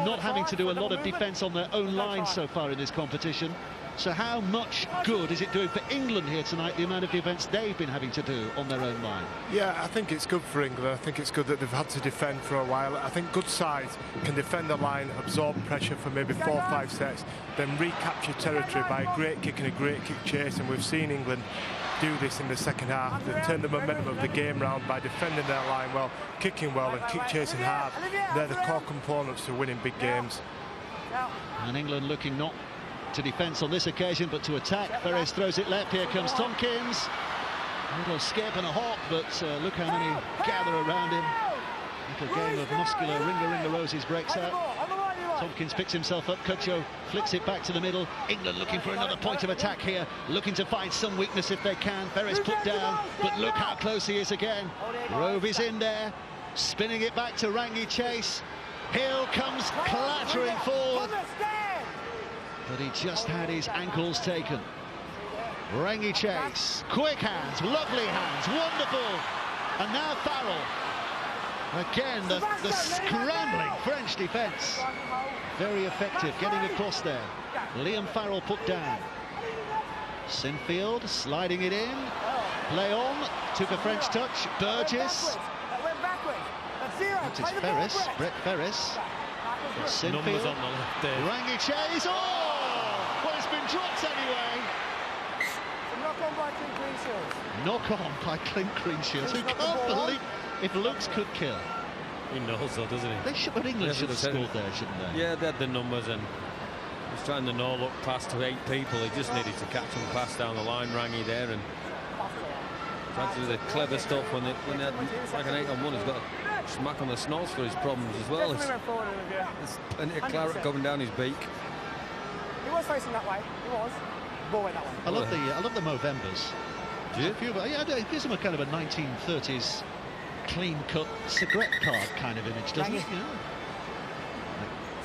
not having to do a lot of defence on their own line so far in this competition. So how much good is it doing for England here tonight, the amount of defence they've been having to do on their own line? Yeah, I think it's good for England. I think it's good that they've had to defend for a while. I think good sides can defend the line, absorb pressure for maybe 4 or 5 sets, then recapture territory by a great kick and a great kick chase. And we've seen England do this in the second half. They've turned the momentum of the game round by defending their line well, kicking well, and kick chasing hard. They're the core components to winning big games. And England looking not to defence on this occasion, but to attack. Perez throws it left. Here comes Tompkins. A little skip and a hop, but look how many gather around him. Little game of muscular Ringa Roses breaks out. Tompkins picks himself up. Cutcho flicks it back to the middle. England looking for another point of attack here, looking to find some weakness if they can. Perez put down, but look how close he is again. Roby's in there, spinning it back to Rangi Chase. Hill comes clattering forward, but he just had his ankles taken. Rangi Chase, quick hands, lovely hands, wonderful. And now Farrell. Again, the scrambling French defence. Very effective, getting across there. Liam Farrell put down. Sinfield sliding it in. Play on, took a French touch. Burgess. It's Ferris, Brett Ferris. Sinfield. Rangi Chase. Oh! Well, it's been dropped anyway. Knock on by Clint Greenshields. Knock on by Clint Greenshields. Who can't believe if looks could kill. He knows so, doesn't he? They should, but England should have scored there, shouldn't they? Yeah, they had the numbers, and he's trying to no-look pass to 8 people. He just needed to catch and pass down the line, Rangi there, and tried to do the clever stuff when they had like an 8-on-1. He's got a smack on the snots for his problems as well. There's plenty of claret coming down his beak. He was facing that way. He was. Ball went that way. I love the Movembers. Do you? Yeah, it gives them a kind of a 1930s clean-cut cigarette card kind of image, doesn't it?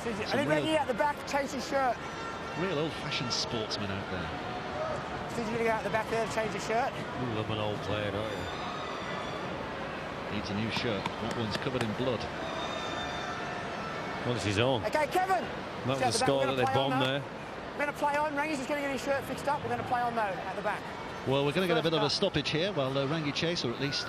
I think Rangi at the back change his shirt. Real old-fashioned sportsman out there. Did you get out the back there to change his shirt? You love an old player, don't you? Needs a new shirt. That one's covered in blood. Well, it's his own. Okay, Kevin. That was the score that they bombed there. We're going to play on. Rangi's just going to get his shirt fixed up. We're going to play on though at the back. Well, we're going to get a bit of a stoppage here while Rangi Chase, or at least...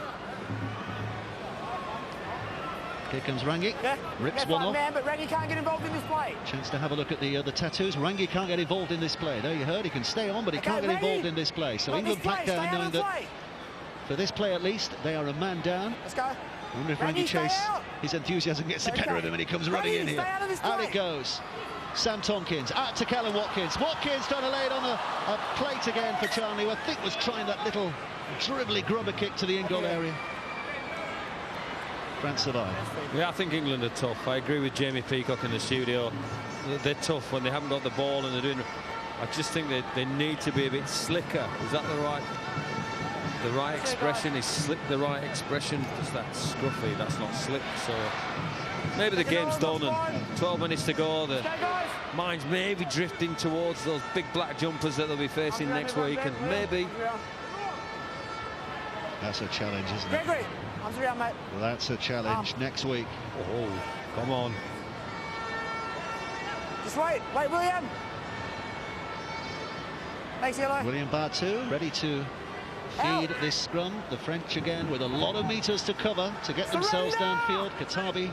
Here comes Rangi, rips one off. Man, but Rangi can't get involved in this play. Chance to have a look at the tattoos. Rangi can't get involved in this play. There you heard, he can stay on, but he can't get involved in this play. So England pack down, knowing that for this play at least, they are a man down. Let's go. I wonder if Rangi Chase, his enthusiasm gets the better of him and he comes running in here. Out it goes. Sam Tompkins, out to Callum Watkins. Watkins trying to lay it on a plate again for Charnley, who I think was trying that little dribbly grubber kick to the in-goal area. France survive. Yeah, I think England are tough. I agree with Jamie Peacock in the studio. They're tough when they haven't got the ball and they're doing... I just think they need to be a bit slicker. Is that the right expression? Is slick the right expression? Just that scruffy, that's not slick. So maybe the game's done and 12 minutes to go. The mind's maybe drifting towards those big black jumpers that they'll be facing next week, and maybe... That's a challenge, isn't it? Well, that's a challenge next week. Oh, come on. Just wait, William. Thanks, Eli. William Bartu ready to feed this scrum. The French again with a lot of meters to cover to get themselves downfield. Katabi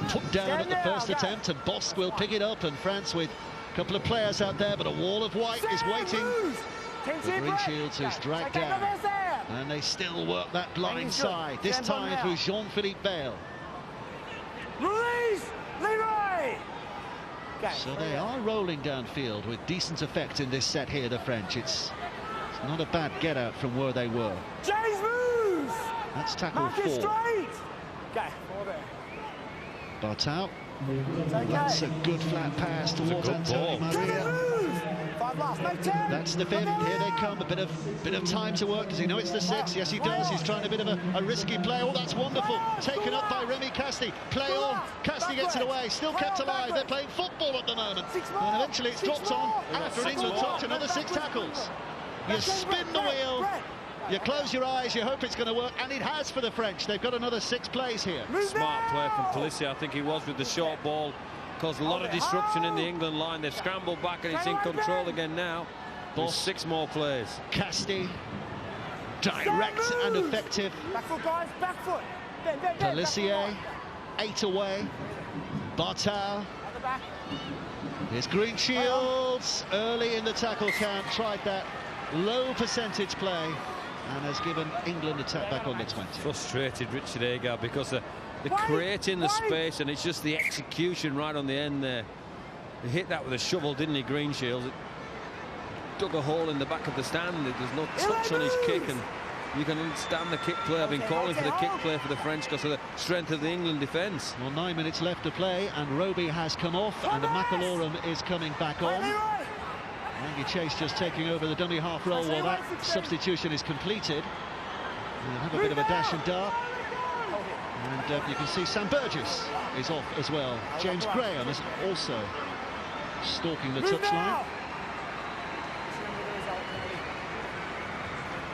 put down at the first attempt, and Bosk will pick it up, and France with a couple of players out there, but a wall of white is waiting. The Green Shields is dragged down, and they still work that blind side, this time through Jean-Philippe Bale. Release! Leroy! So they are rolling downfield with decent effect in this set here, the French. It's not a bad get out from where they were. James moves! That's tackle 4. Straight! Okay, Bartau. That's a good flat pass towards Antonio Maria. That's the 5th. Here they come. A bit of time to work. Does he know it's the 6th? Yes, he does. He's trying a bit of a risky play. Oh, that's wonderful. Taken up by Remy Casti. Play on. Casti gets it away. Still kept alive. They're playing football at the moment. And eventually it's dropped on after England took another 6 tackles. You spin the wheel. You close your eyes, you hope it's going to work, and it has for the French. They've got another 6 plays here. Smart play from Pulisic, I think he was, with the short ball. Caused a lot of disruption in the England line. They've scrambled back and it's in control again now. There's 6 more plays. Casti, direct and effective. Back foot, guys, back foot. Pulisic, 8 away. Bartau. Here's Green Shields, early in the tackle count, tried that low percentage play, and has given England a tap back on the 20. Frustrated Richard Agar because they're creating the space, and it's just the execution right on the end there. He hit that with a shovel, didn't he, Green Shields? It dug a hole in the back of the stand. There's no touch on his kick, and you can understand the kick play. I've been calling for the kick play for the French because of the strength of the England defence. Well, 9 minutes left to play, and Roby has come off, and McAlorum is coming back on. Rangi Chase just taking over the dummy half roll while that substitution is completed. We'll have a bit of a dash and dart. And you can see Sam Burgess is off as well. James Graham is also stalking the touchline.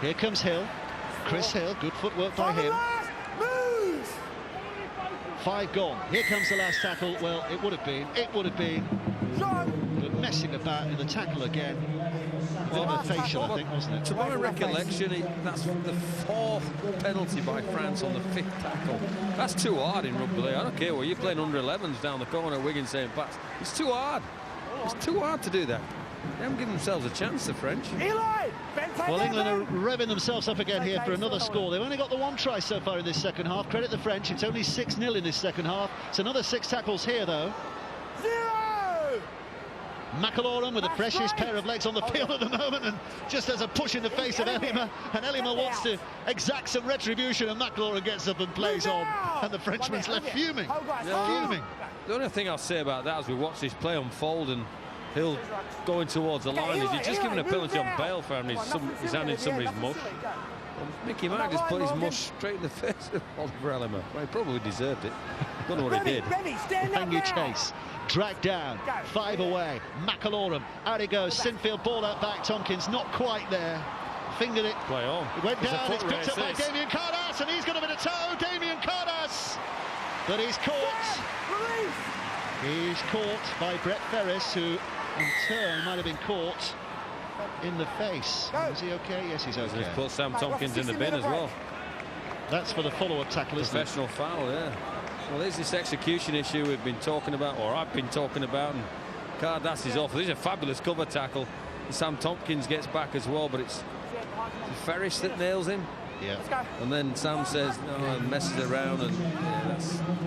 Here comes Hill. Chris Hill, good footwork by him. 5 gone. Here comes the last tackle. Well, it would have been. But messing about in the tackle again. Well, facial, I think, wasn't it? To my recollection, that's the 4th penalty by France on the 5th tackle. That's too hard in rugby league. I don't care where you're playing under 11s down the corner, Wigan St. Pat's. It's too hard. It's too hard to do that. They haven't given themselves a chance, the French. Well, England are revving themselves up again here for another score. They've only got the 1 try so far in this second half. Credit the French. It's only 6-0 in this second half. It's another 6 tackles here, though. McAlorum with the freshest pair of legs on the field at the moment, and just as a push in the face of Elima, and Elima wants to exact some retribution, and McAlorum gets up and plays on, and the Frenchman's left fuming. Fuming. The only thing I'll say about that as we watch this play unfold and Hill going towards the line is he's just given a penalty on Bale for him. He's handing somebody's mush. Well, Mickey might just put his mush straight in the face of Oliver Elima. Well, he probably deserved it. Don't know what he did. Rangi Chase dragged down, 5 away. McAlorum, out he goes. Sinfield, ball out back. Tompkins not quite there. Fingered it. Play on. It went down. It's picked up by Damien Cardas, and he's got a bit of toe. Damien Cardas, but he's caught. He's caught by Brett Ferris, who in turn might have been caught in the face. Is he okay? Yes, he's okay. He's put Sam Tompkins in the bin as well. That's for the follow-up tackle, isn't it? Professional foul, yeah. Well, there's this execution issue we've been talking about, or I've been talking about, and Cardass is off. This is a fabulous cover tackle. Sam Tompkins gets back as well, but it's Ferris that nails him. Yeah. And then Sam says no, and messes around, and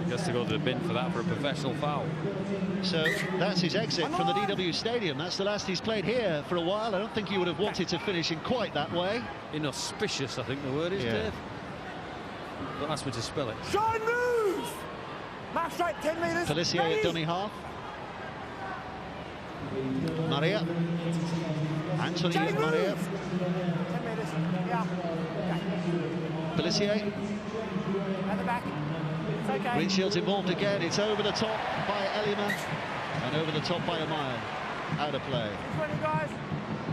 he has to go to the bin for that, for a professional foul. So that's his exit from the DW Stadium. That's the last he's played here for a while. I don't think he would have wanted to finish in quite that way. Inauspicious, I think the word is, Dave. Don't ask me to spell it. Shine move! Mark straight 10 metres. Pelissier at dummy half. Maria. Anthony Maria. 10 metres. Yeah. Pelissier. At the back. It's okay. Greenshield's involved again. It's over the top by Elliman and over the top by Amayan. Out of play.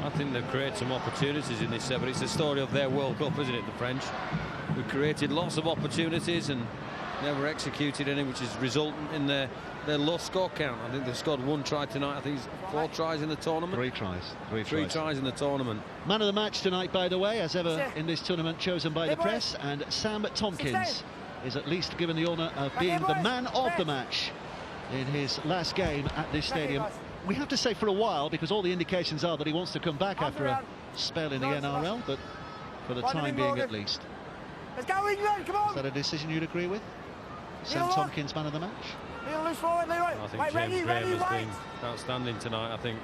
I think they've created some opportunities in this set, but it's the story of their World Cup, isn't it, the French? We created lots of opportunities and never executed any, which is resultant in their low score count. I think they've scored 1 try tonight. I think it's 4 tries in the tournament. 3 tries. 3 tries in the tournament. Man of the match tonight, by the way, as ever in this tournament, chosen by the press, and Sam Tompkins is at least given the honour of being the man of the match in his last game at this stadium. We have to say for a while, because all the indications are that he wants to come back after a spell in the NRL, but for the time being at least. Let's go England, come on! Is that a decision you'd agree with? Sam Tompkins, man of the match? I think James Graham has been outstanding tonight. I think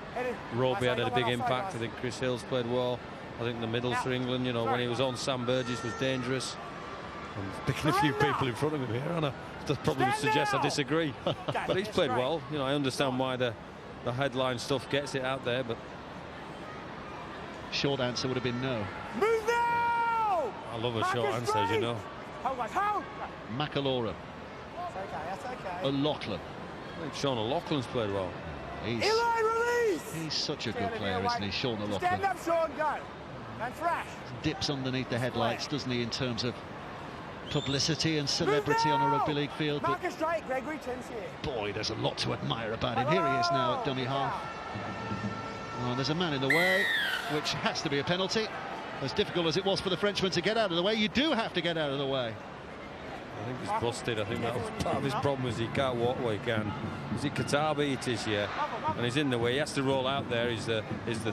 Roby had a big impact. I think Chris Hill's played well. I think the middles for England, you know, when he was on, Sam Burgess was dangerous. I'm picking a few people in front of him here, and that probably suggests I disagree. But he's played well. You know, I understand why the headline stuff gets it out there, but short answer would have been no. Move now! I love a short answer, as you know. McAlora. That's okay, that's okay. O'Loughlin. I think Sean O'Loughlin's played well. He's such a good player, isn't he, Sean O'Loughlin? Stand up, Sean, go. And thrash. Dips underneath the headlights, doesn't he, in terms of publicity and celebrity on a rugby league field. But straight, Gregory, 10's here. Boy, there's a lot to admire about him. Here he is now at dummy half. Well, there's a man in the way, which has to be a penalty. As difficult as it was for the Frenchman to get out of the way, you do have to get out of the way. I think he's busted. I think that was part of his problem, is he can't walk where he can. Is it Katabi? It is, yeah. And he's in the way. He has to roll out there, is the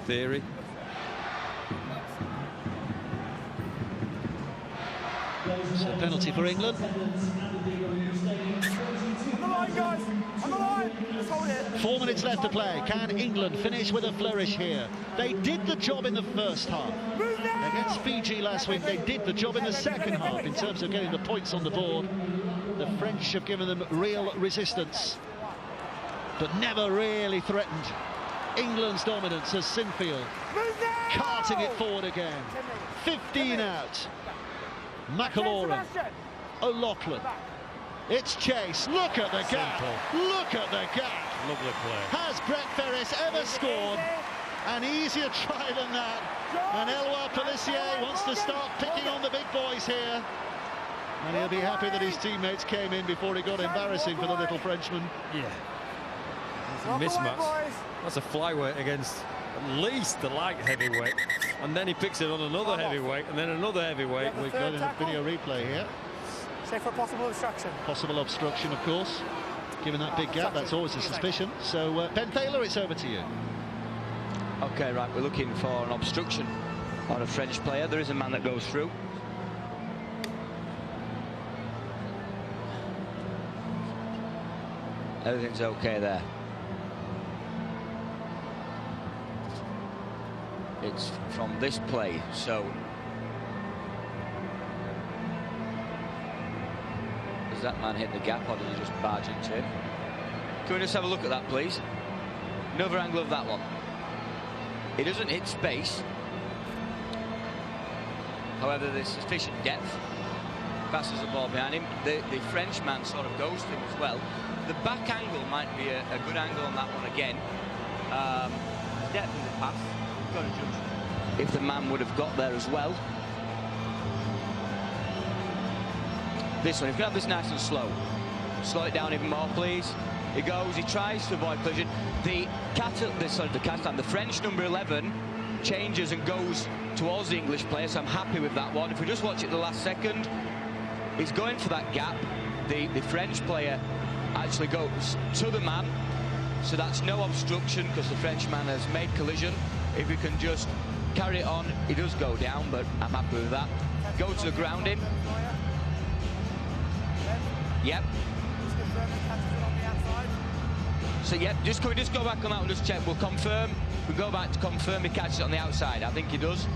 theory. So penalty for England. On the line, guys. On the line. Let's hold it. 4 minutes left to play. Can England finish with a flourish here? They did the job in the first half. Against Fiji last week, they did the job in the second half in terms of getting the points on the board. The French have given them real resistance, but never really threatened. England's dominance as Sinfield carting it forward again. 15 out. McAlora, O'Loughlin. It's Chase. Look at the gap. Look at the gap. Lovely play. Has Brett Ferris ever scored an easier try than that? And Eloi Pelissier wants to start picking on the big boys here. And he'll be happy that his teammates came in before it got embarrassing for the little Frenchman. Yeah. Mismatch. That's a flyweight against at least the light heavyweight. And then he picks it on another heavyweight, and then another heavyweight. We've got a video replay here. Check for possible obstruction. Possible obstruction, of course. Given that big gap, that's always a suspicion. So, Ben Taylor, it's over to you. OK, right, we're looking for an obstruction on a French player. There is a man that goes through. Everything's OK there. It's from this play, so does that man hit the gap, or does he just barge into it? Can we just have a look at that, please? Another angle of that one. He doesn't hit space. However, there's sufficient depth. Passes the ball behind him. The Frenchman sort of goes to him as well. The back angle might be a good angle on that one again. Depth in the pass. Got to judge if the man would have got there as well. This one, if you have this nice and slow. Slow it down even more, please. He goes, he tries to avoid collision. The French number 11 changes and goes towards the English player, so I'm happy with that one. If we just watch it the last second, he's going for that gap. The French player actually goes to the man, so that's no obstruction because the Frenchman has made collision. If we can just carry it on, he does go down, but I'm happy with that. Go to the grounding. Yep. So yep, just can we just go back on that and just check? We'll confirm. We go back to confirm he catches it on the outside. I think he does.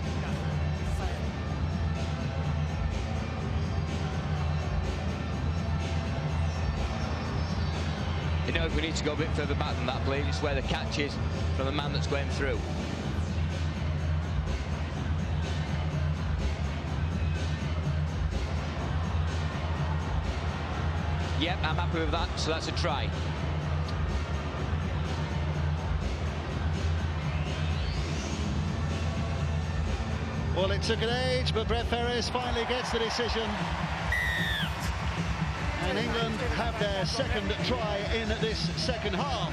You know, we need to go a bit further back than that, please. It's where the catch is from the man that's going through. Yep, I'm happy with that, so that's a try. Well, it took an age, but Brett Ferris finally gets the decision. And England have their second try in this second half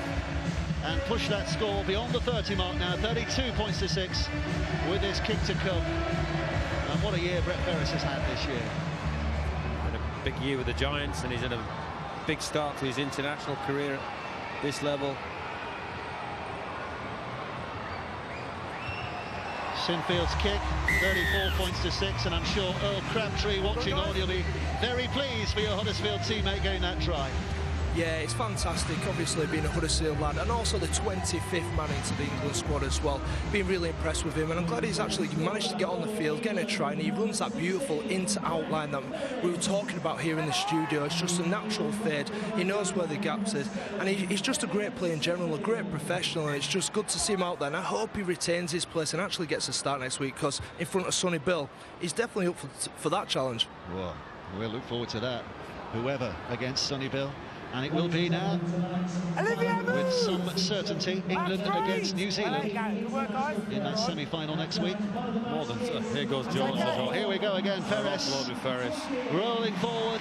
and push that score beyond the 30 mark now, 32 points to 6 with this kick to come. And what a year Brett Ferris has had this year. Had a big year with the Giants, and he's had a big start to his international career at this level. Sinfield's kick, 34 points to 6, and I'm sure Earl Crabtree watching on, you'll be very pleased for your Huddersfield teammate getting that try. Yeah, it's fantastic, obviously, being a Huddersfield lad, and also the 25th man into the England squad as well. Been really impressed with him, and I'm glad he's actually managed to get on the field, getting a try, and he runs that beautiful into-out line that we were talking about here in the studio. It's just a natural fade. He knows where the gaps is, and he's just a great player in general, a great professional, and it's just good to see him out there, and I hope he retains his place and actually gets a start next week, because in front of Sonny Bill, he's definitely up for that challenge. Well, we'll look forward to that, whoever against Sonny Bill. And it will be now, with some certainty, England against New Zealand in that semi-final next week. More than here goes Jones as well. Here we go again, Ferris. Rolling forward.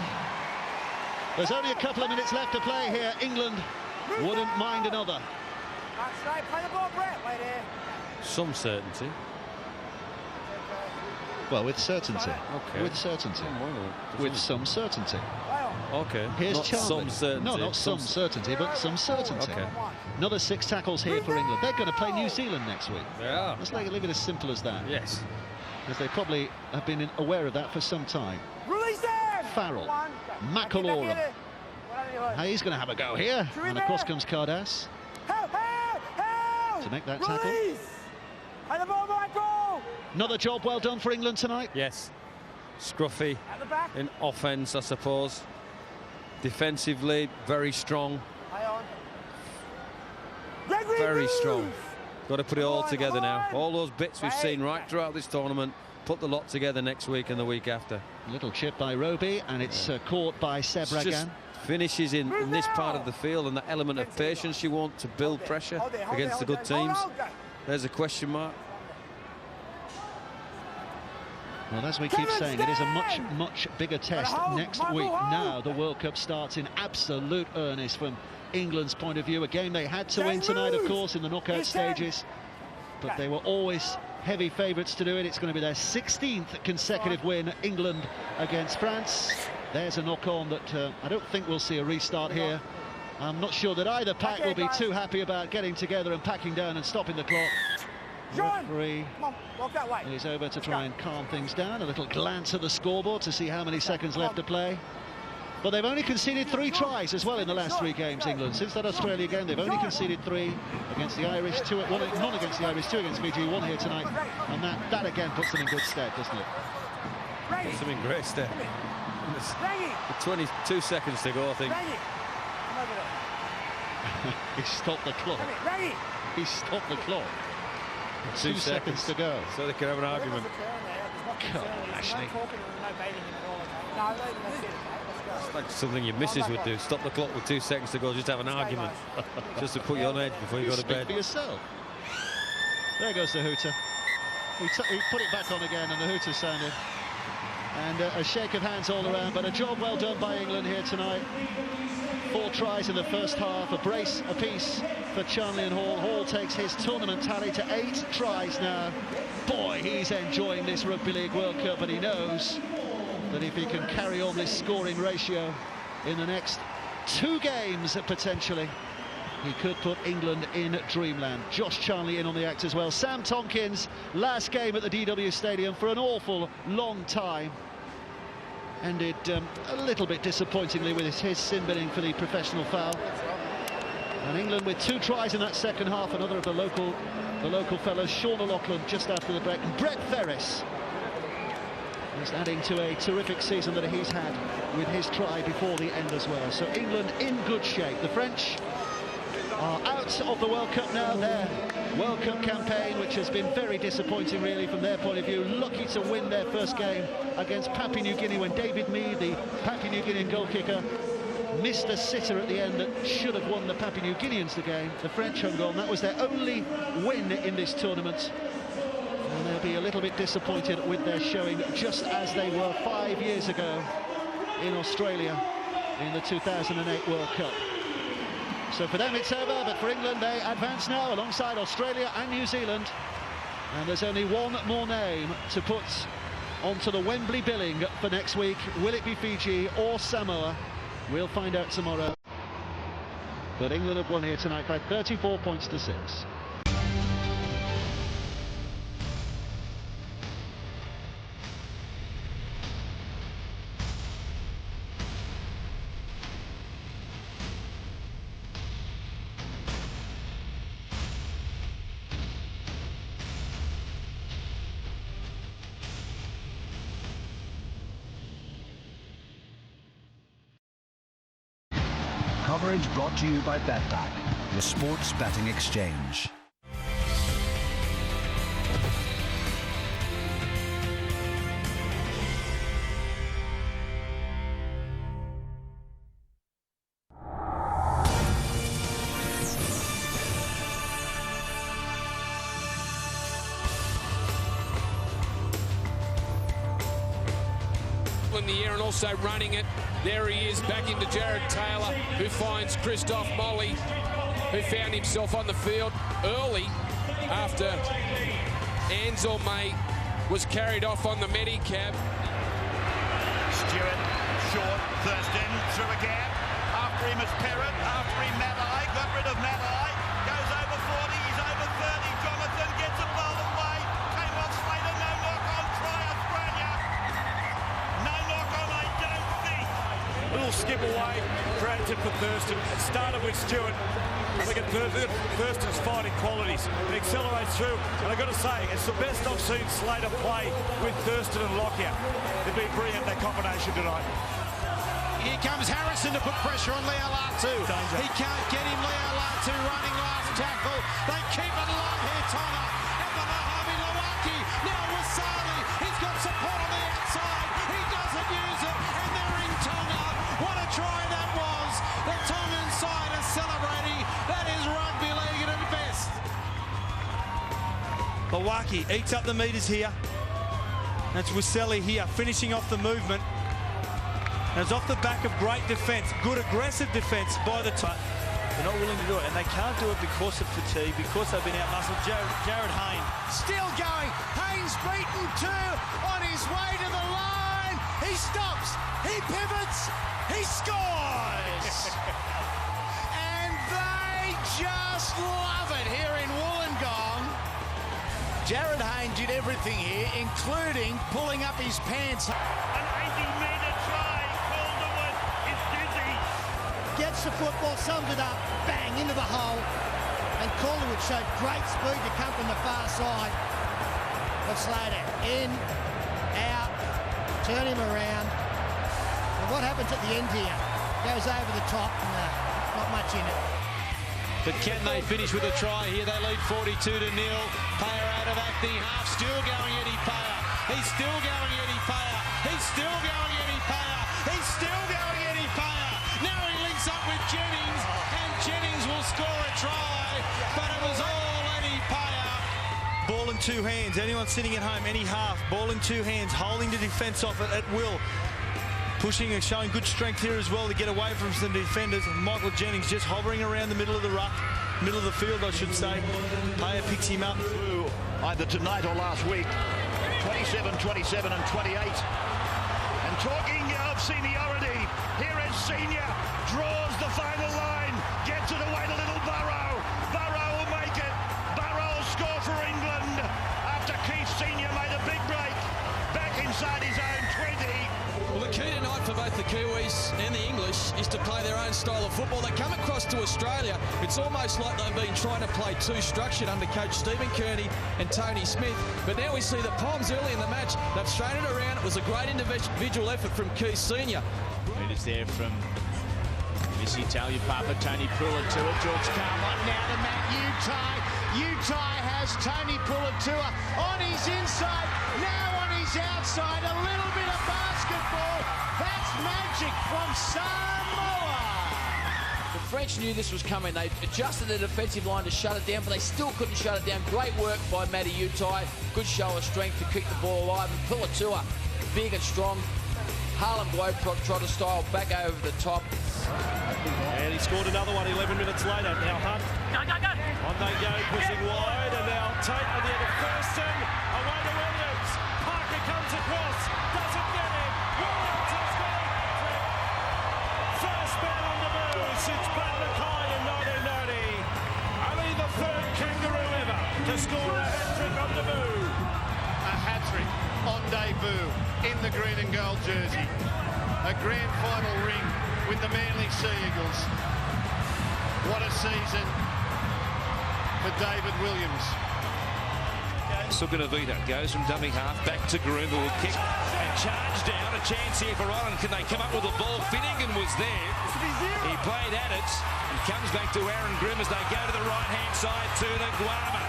There's only a couple of minutes left to play here. England wouldn't mind another. Some certainty. Well, with certainty. Okay. With certainty. With some certainty. Okay. Here's not Charlie. Some certainty. No, not some certainty, but some certainty. Okay. Another 6 tackles here for England. They're going to play New Zealand next week. Yeah. Let's leave it as simple as that. Yes. Because they probably have been aware of that for some time. Farrell, McAlorum. He's going to have a go here. And across comes Cardass to make that tackle. Another job well done for England tonight. Yes. Scruffy in offence, I suppose. Defensively, very strong. Very strong. Got to put it all together now. All those bits we've seen right throughout this tournament, put the lot together next week and the week after. Little chip by Roby, and it's caught by Seb Ragan. Finishes in this part of the field, and the element of patience you want to build pressure against the good teams. There's a question mark. Well, as we keep saying, it is a much, much bigger test next week. Now the World Cup starts in absolute earnest from England's point of view. A game they had to win tonight, of course, in the knockout stages. But they were always heavy favourites to do it. It's going to be their 16th consecutive win, England against France. There's a knock-on that I don't think we'll see a restart here. I'm not sure that either pack will be too happy about getting together and packing down and stopping the clock. Referee is over to try and calm things down. A little glance at the scoreboard to see how many seconds left to play. But they've only conceded 3 tries as well in the last 3 games, England. Since that Australia game, they've only conceded 3 against the Irish, 1 against the Irish, 2 against Fiji, 1 here tonight. And that again puts them in good stead, doesn't it? Puts them in great stead. With 22 seconds to go, I think. He stopped the clock. He stopped the clock. 2 seconds to go. So they can have an argument. Come on, Ashley. It's like something your missus would do. Stop the clock with 2 seconds to go, just have an argument. Just to put you on edge before you go to bed. Speak for yourself. There goes the hooter. He put it back on again, and the hooter sounded. And a shake of hands all around, but a job well done by England here tonight. 4 tries in the first half, a brace apiece for Charnley and Hall. Hall takes his tournament tally to 8 tries now. Boy, he's enjoying this Rugby League World Cup, and he knows that if he can carry on this scoring ratio in the next 2 games, potentially, he could put England in dreamland. Josh Charnley in on the act as well. Sam Tonkins, last game at the DW Stadium for an awful long time. Ended a little bit disappointingly with his sin binning for the professional foul. And England with 2 tries in that second half, another of the local fellows, Sean O'Loughlin just after the break. And Brett Ferris is adding to a terrific season that he's had with his try before the end as well. So England in good shape. The French are out of the World Cup now. Their World Cup campaign, which has been very disappointing really from their point of view, lucky to win their first game against Papua New Guinea when David Mead, the Papua New Guinean goal kicker, missed a sitter at the end that should have won the Papua New Guineans the game. The French hung on. That was their only win in this tournament. And they'll be a little bit disappointed with their showing, just as they were 5 years ago in Australia in the 2008 World Cup. So for them it's over, but for England they advance now alongside Australia and New Zealand. And there's only one more name to put onto the Wembley billing for next week. Will it be Fiji or Samoa? We'll find out tomorrow. But England have won here tonight by 34 points to 6. Coverage brought to you by BetBack, the sports betting exchange. In the air and also running it. There he is, back into Jared Taylor, who finds Christoph Molly, who found himself on the field early after Ansel May was carried off on the Medicab. Stewart, short, Thurston, through a gap. After him is Perrott, after him Matai, got rid of Matai, goes over 40, he's over 30, Jonathan gets it well away, came off Slater, no knock on, try Australia. No knock on, I don't think. Little skip away, created for Thurston. It started with Stewart. I think Thurston's fighting qualities. It accelerates through, and I've got to say, it's the best I've seen Slater play with Thurston and Lockyer. They've been brilliant, that combination tonight. Here comes Harrison to put pressure on Leo Latu. He can't get him. Leo Latu running last tackle. They keep it alive here, Tonga. And Manahavi Lawaki. Now Wasali. He's got support on the outside. He doesn't use it. And they're in Tonga. What a try that was. The Tongan side is celebrating. That is rugby league at its best. Lawaki eats up the metres here. That's Wasali here, finishing off the movement. And it's off the back of great defence, good aggressive defence by the top. They're not willing to do it, and they can't do it because of fatigue, because they've been out-muscled. Jared Hayne. Still going. Haynes beaten 2 on his way to the line. He stops. He pivots. He scores. And they just love it here in Wollongong. Jared Hayne did everything here, including pulling up his pants. An 80-metre try. Gets the football, sums it up, bang, into the hole. And Calderwood showed great speed to come from the far side. But Slater, in, out, turn him around. And what happens at the end here? Goes over the top, no, not much in it. But can they finish with a try here? They lead 42-0. Payer out of acting half, still going Eddie Payer. He's still going Eddie Payer. He's still going Eddie Payer. He's still going Eddie Payer. Now he links up with Jennings, and Jennings will score a try, but it was all Eddie Payer. Ball in 2 hands. Anyone sitting at home, any half, ball in 2 hands, holding the defence off it at will. pushing and showing good strength here as well to get away from some defenders. Michael Jennings just hovering around the middle of the ruck, middle of the field, I should say. Player picks him up. Either tonight or last week. 27, 27 and 28. And talking of seniority, here is Senior, draws the final line, gets it away to little Burrow. Burrow will make it. Burrow will score for England after Keith Senior made a big break. Back inside his own 20. Well, the key tonight for both the Kiwis and the English is to play their own style of football. They come across to Australia. It's almost like they've been trying to play too structured under coach Stephen Kearney and Tony Smith. But now we see the Poms early in the match. They've straightened it around. It was a great individual effort from Keith Senior. It is there from Missy Talia-Papa, Tony Pruitt to it. George Carmont now to Matt Utai. Utai has Tony Pruitt on his inside, now on his outside. A little bit of basketball. That's magic from Samoa. The French knew this was coming. They adjusted the defensive line to shut it down, but they still couldn't shut it down. Great work by Matty Utai. Good show of strength to keep the ball alive. And Pulatua, big and strong. Harlem Globetrotter style, back over the top. And he scored another one 11 minutes later. Now Hunt. Go, go, go. On they go, pushing wide, and now Tate on the end of Thurston. Away to Williams. Parker comes across. Doesn't get him. Williams has got it. First man on the move since Pat Mackay in 1990. Only the third kangaroo ever to score a hat-trick on the move. A hat-trick on debut in the green and gold jersey. A grand final ring with the Manly Sea Eagles. What a season for David Williams. Suganavita goes from dummy half back to Groom, who will kick and charge down. A chance here for Ireland. Can they come up with the ball? Finnegan was there. He played at it and comes back to Aaron Grimm as they go to the right-hand side to the Guama.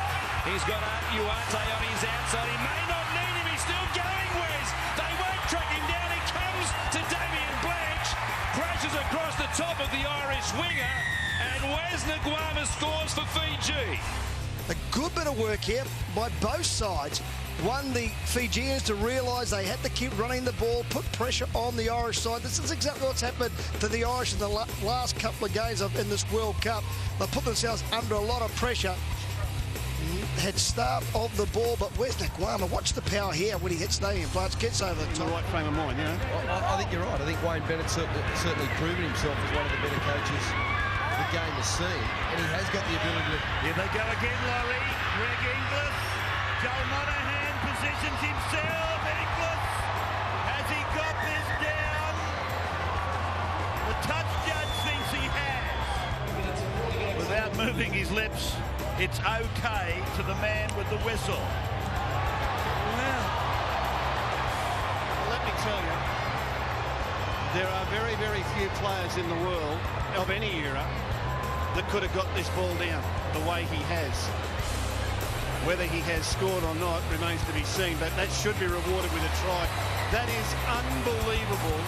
He's got Uate on his outside. He may not need him. He's still going, Wes. They won't track him down. He comes to Damien Blanche. Crashes across the top of the Irish winger. And Wes Nguama scores for Fiji. A good bit of work here by both sides. One, the Fijians to realise they had to keep running the ball, put pressure on the Irish side. This is exactly what's happened to the Irish in the last couple of games in this World Cup. They put themselves under a lot of pressure. Had start of the ball, but where's Nguama? Watch the power here when he hits Damien Blanche, gets over the top. The right frame of mind, you know. I think you're right. I think Wayne Bennett's certainly proven himself as one of the better coaches the game has seen, and he has got the ability to... Here they go again, Laurie. Greg Inglis. Joel Monahan positions himself. Inglis, has he got this down? The touch judge thinks he has. Without moving his lips, it's okay to the man with the whistle. Well, let me tell you, there are very, very few players in the world of any era that could have got this ball down the way he has. Whether he has scored or not remains to be seen, but that should be rewarded with a try. That is unbelievable.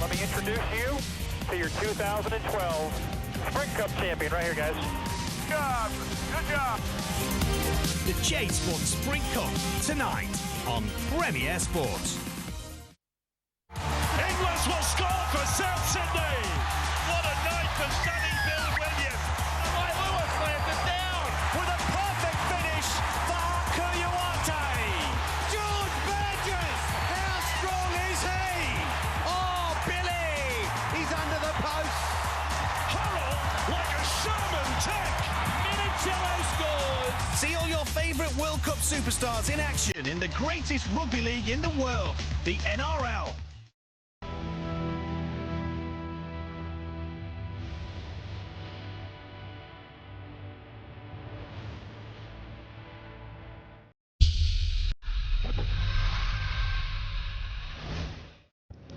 Let me introduce you to your 2012 Sprint Cup champion right here, guys. Good job. Good job. The Chase won Sprint Cup tonight on Premier Sports. Inglis will score for South Sydney. What a night for Sonny Bill Williams. And Mike Lewis lays it down with a perfect finish for Kuyuate. George Burgess, how strong is he? Oh, Billy, he's under the post. Hurl like a Sherman tank. Minicello scores. See all your favourite World Cup superstars in action in the greatest rugby league in the world, the NRL.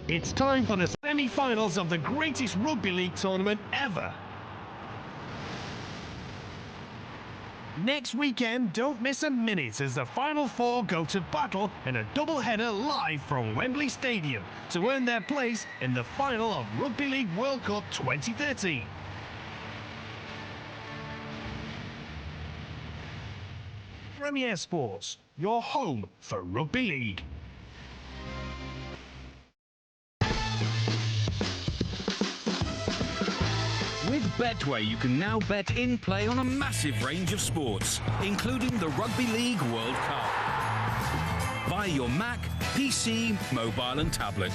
It's time for the semi-finals of the greatest rugby league tournament ever. Next weekend, don't miss a minute as the Final Four go to battle in a double-header live from Wembley Stadium to earn their place in the final of Rugby League World Cup 2013. Premier Sports, your home for Rugby League. With Betway, you can now bet in play on a massive range of sports, including the Rugby League World Cup, via your Mac, PC, mobile and tablet.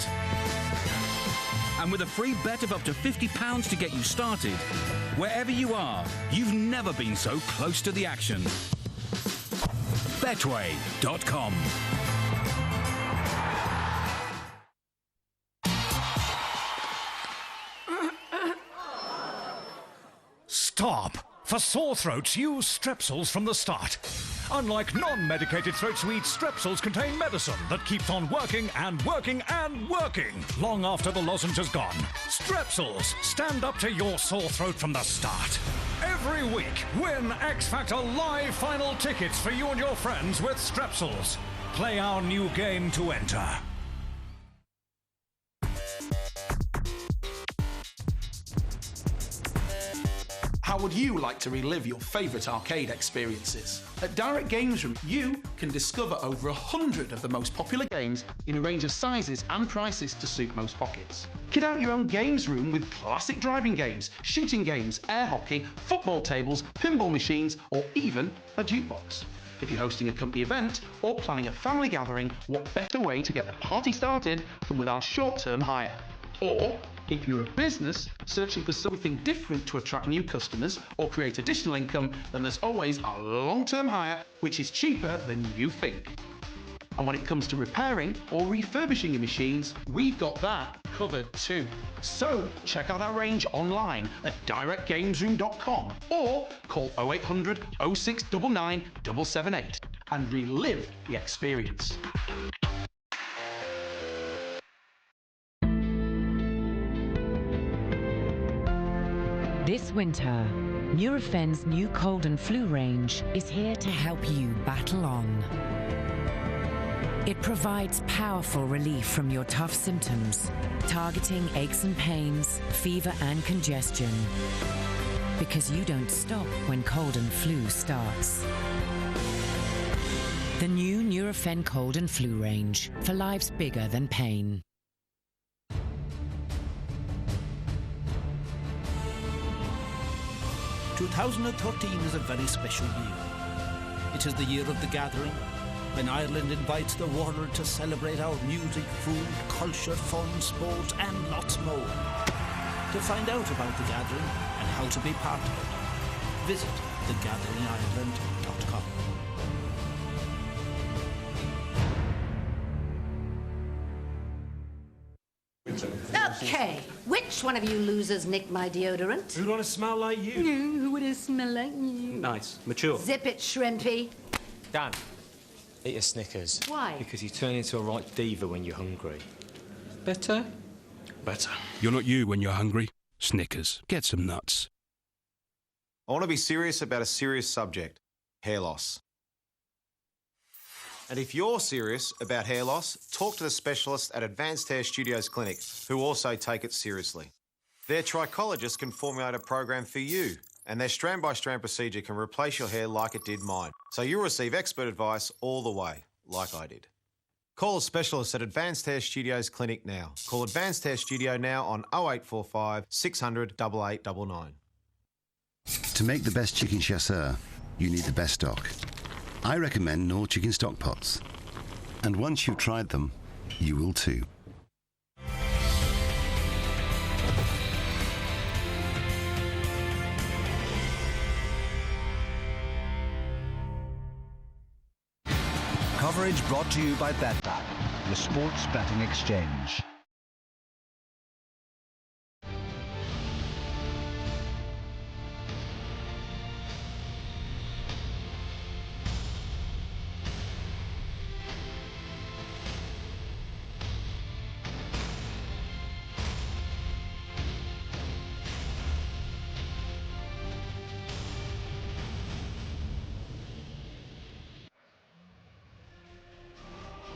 And with a free bet of up to £50 to get you started, wherever you are, you've never been so close to the action. Betway.com. Stop! For sore throats, use Strepsils from the start. Unlike non-medicated throat sweets, Strepsils contain medicine that keeps on working and working and working long after the lozenge has gone. Strepsils, stand up to your sore throat from the start. Every week, win X Factor live final tickets for you and your friends with Strepsils. Play our new game to enter. How would you like to relive your favourite arcade experiences? At Direct Games Room, you can discover over 100 of the most popular games in a range of sizes and prices to suit most pockets. Kit out your own games room with classic driving games, shooting games, air hockey, football tables, pinball machines, or even a jukebox. If you're hosting a company event or planning a family gathering, what better way to get the party started than with our short-term hire? Or, if you're a business searching for something different to attract new customers or create additional income, then there's always a long-term hire, which is cheaper than you think. And when it comes to repairing or refurbishing your machines, we've got that covered too. So check out our range online at directgamesroom.com or call 0800 0699 778 and relive the experience. This winter, Nurofen's new cold and flu range is here to help you battle on. It provides powerful relief from your tough symptoms, targeting aches and pains, fever and congestion. Because you don't stop when cold and flu starts. The new Nurofen cold and flu range for lives bigger than pain. "2013 is a very special year. It is the year of the gathering, when Ireland invites the world to celebrate our music, food, culture, fun, sport and lots more. To find out about the gathering and how to be part of it, visit thegatheringireland.com. Okay, which one of you losers nicked my deodorant? Who'd want to smell like you? Who would smell like you? Nice, mature. Zip it, shrimpy. Dan, eat a Snickers. Why? Because you turn into a right diva when you're hungry. Better? Better. You're not you when you're hungry. Snickers. Get some nuts. I want to be serious about a serious subject, hair loss. And if you're serious about hair loss, talk to the specialists at Advanced Hair Studios Clinic, who also take it seriously. Their trichologist can formulate a program for you, and their strand-by-strand procedure can replace your hair like it did mine. So you'll receive expert advice all the way, like I did. Call a specialist at Advanced Hair Studios Clinic now. Call Advanced Hair Studio now on 0845 600 8899. To make the best chicken chasseur, you need the best stock. I recommend Knorr chicken stock pots. And once you've tried them, you will too. Coverage brought to you by BetBack, the sports betting exchange.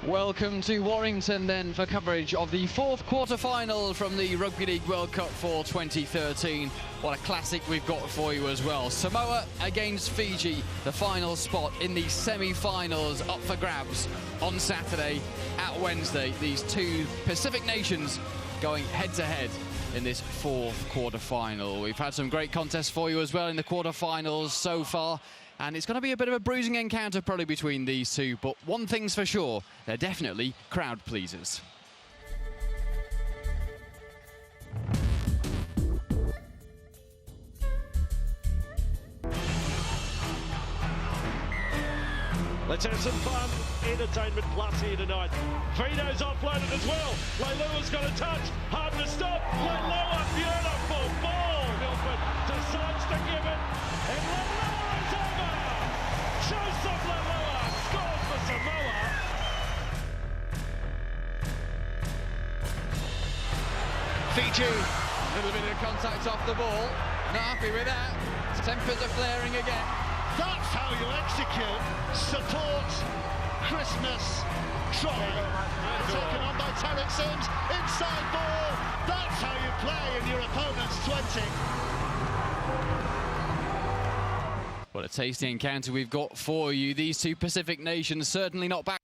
Welcome to Warrington then for coverage of the fourth quarter-final from the Rugby League World Cup for 2013. What a classic we've got for you as well. Samoa against Fiji, the final spot in the semi-finals up for grabs on Saturday at Wednesday. These two Pacific nations going head-to-head in this fourth quarter-final. We've had some great contests for you as well in the quarter-finals so far. And it's going to be a bit of a bruising encounter probably between these two, but one thing's for sure, they're definitely crowd pleasers. Let's have some fun. Entertainment plus here tonight. Vito's offloaded as well. Leilua's got a touch. Hard to stop. Leilua, beautiful ball. Milford decides to give it. And Leilua is over. Joseph Leilua scores for Samoa. Fiji, a little bit of contact off the ball. Not happy with that. Tempers are flaring again. That's how you execute support Christmas try. Taken on by Tarek Sims, inside ball. That's how you play in your opponent's 20. What a tasty encounter we've got for you. These two Pacific nations certainly not back.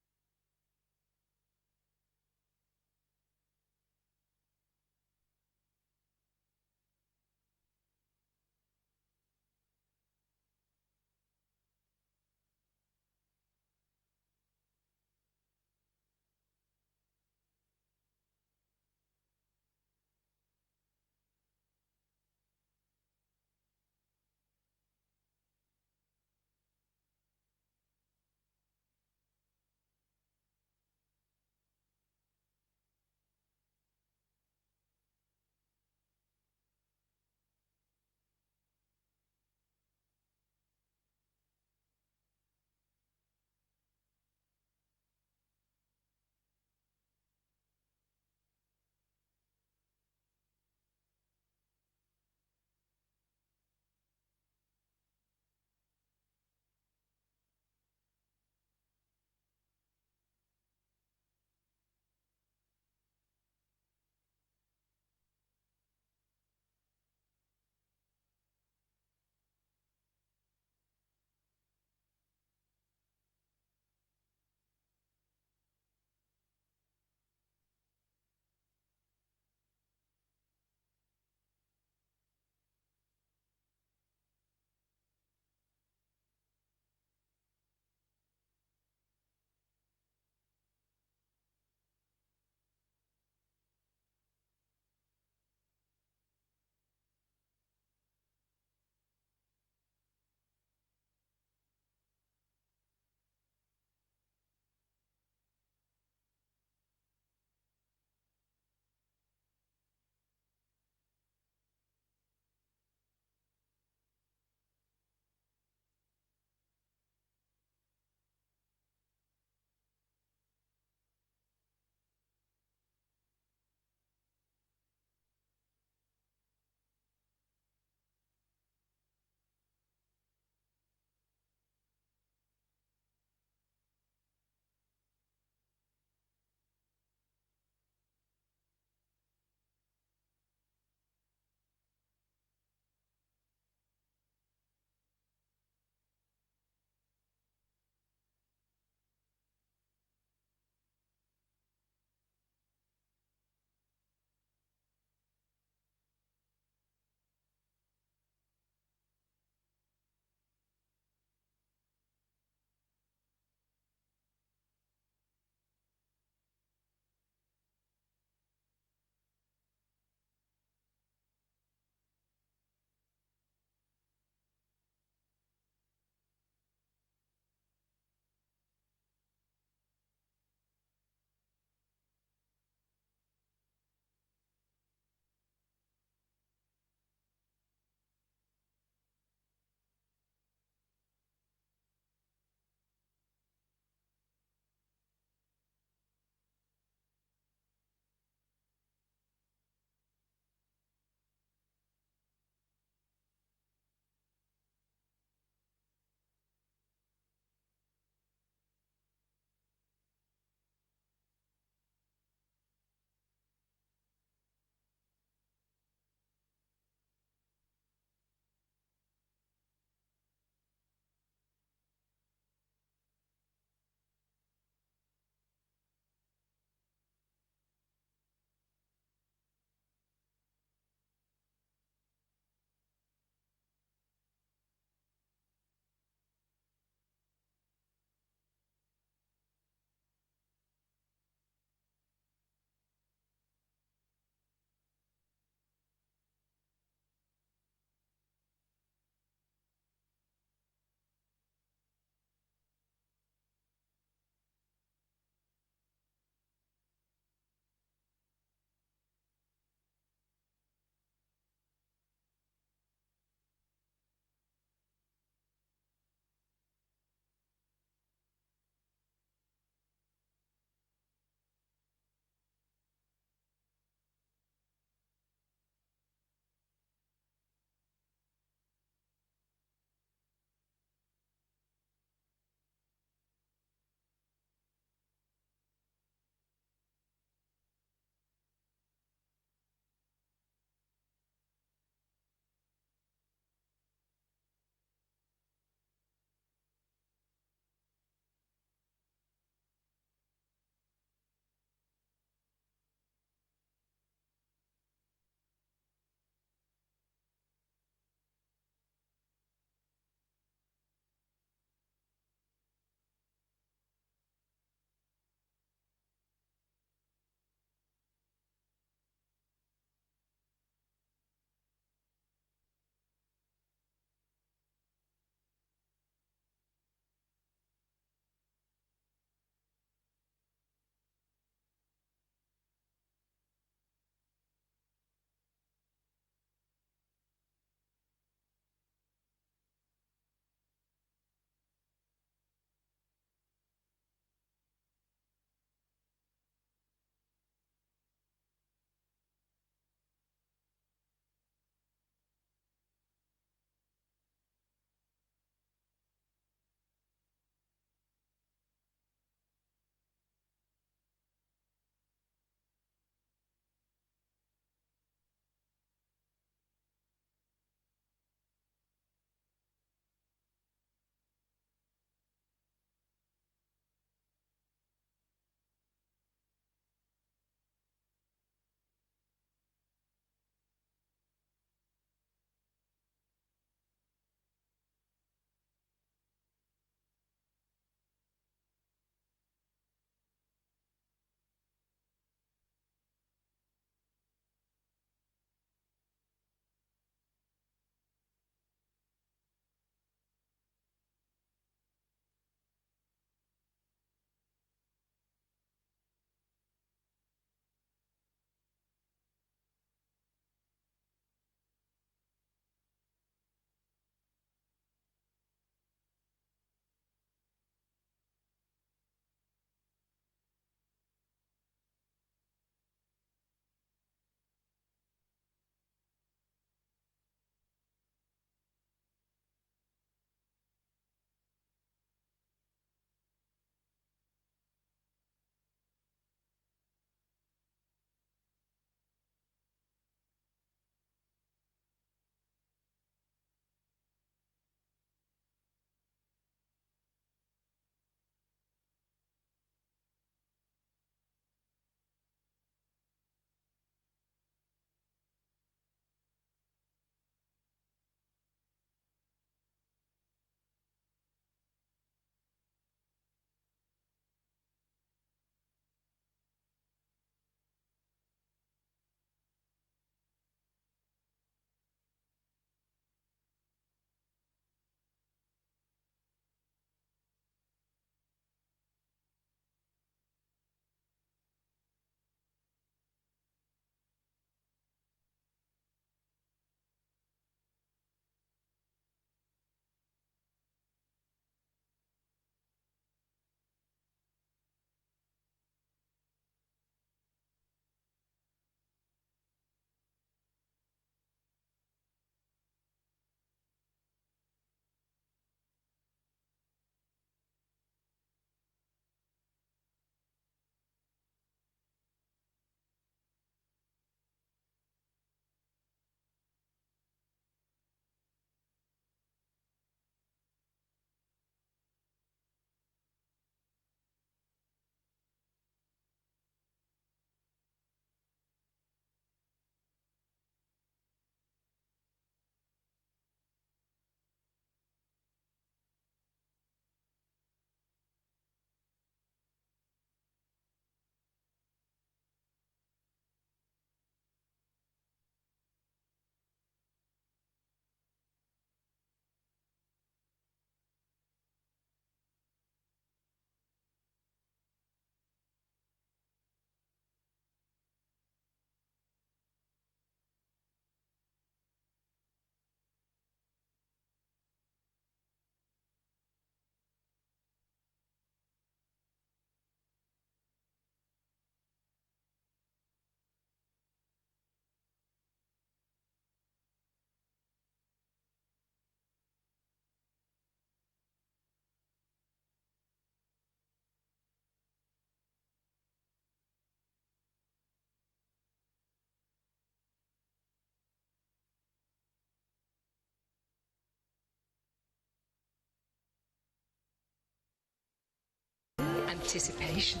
Anticipation.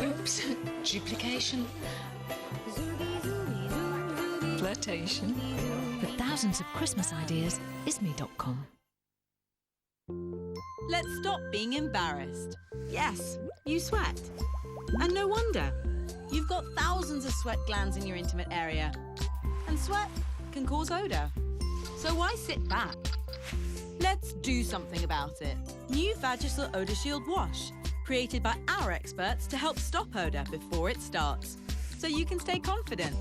Oops. Duplication. Flirtation. With thousands of Christmas ideas, isme.com. Let's stop being embarrassed. Yes, you sweat. And no wonder. You've got thousands of sweat glands in your intimate area. And sweat can cause odour. So why sit back? Let's do something about it. New Vagisil Odour Shield Wash. Created by our experts to help stop odour before it starts. So you can stay confident.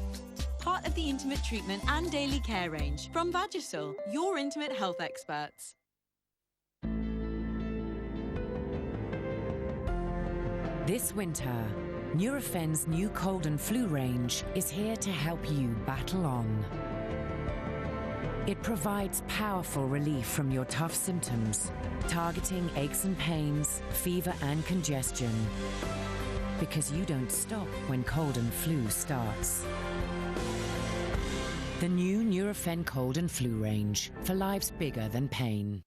Part of the intimate treatment and daily care range from Vagisil, your intimate health experts. This winter, Nurofen's new cold and flu range is here to help you battle on. It provides powerful relief from your tough symptoms, targeting aches and pains, fever and congestion. Because you don't stop when cold and flu starts. The new Nurofen cold and flu range for lives bigger than pain.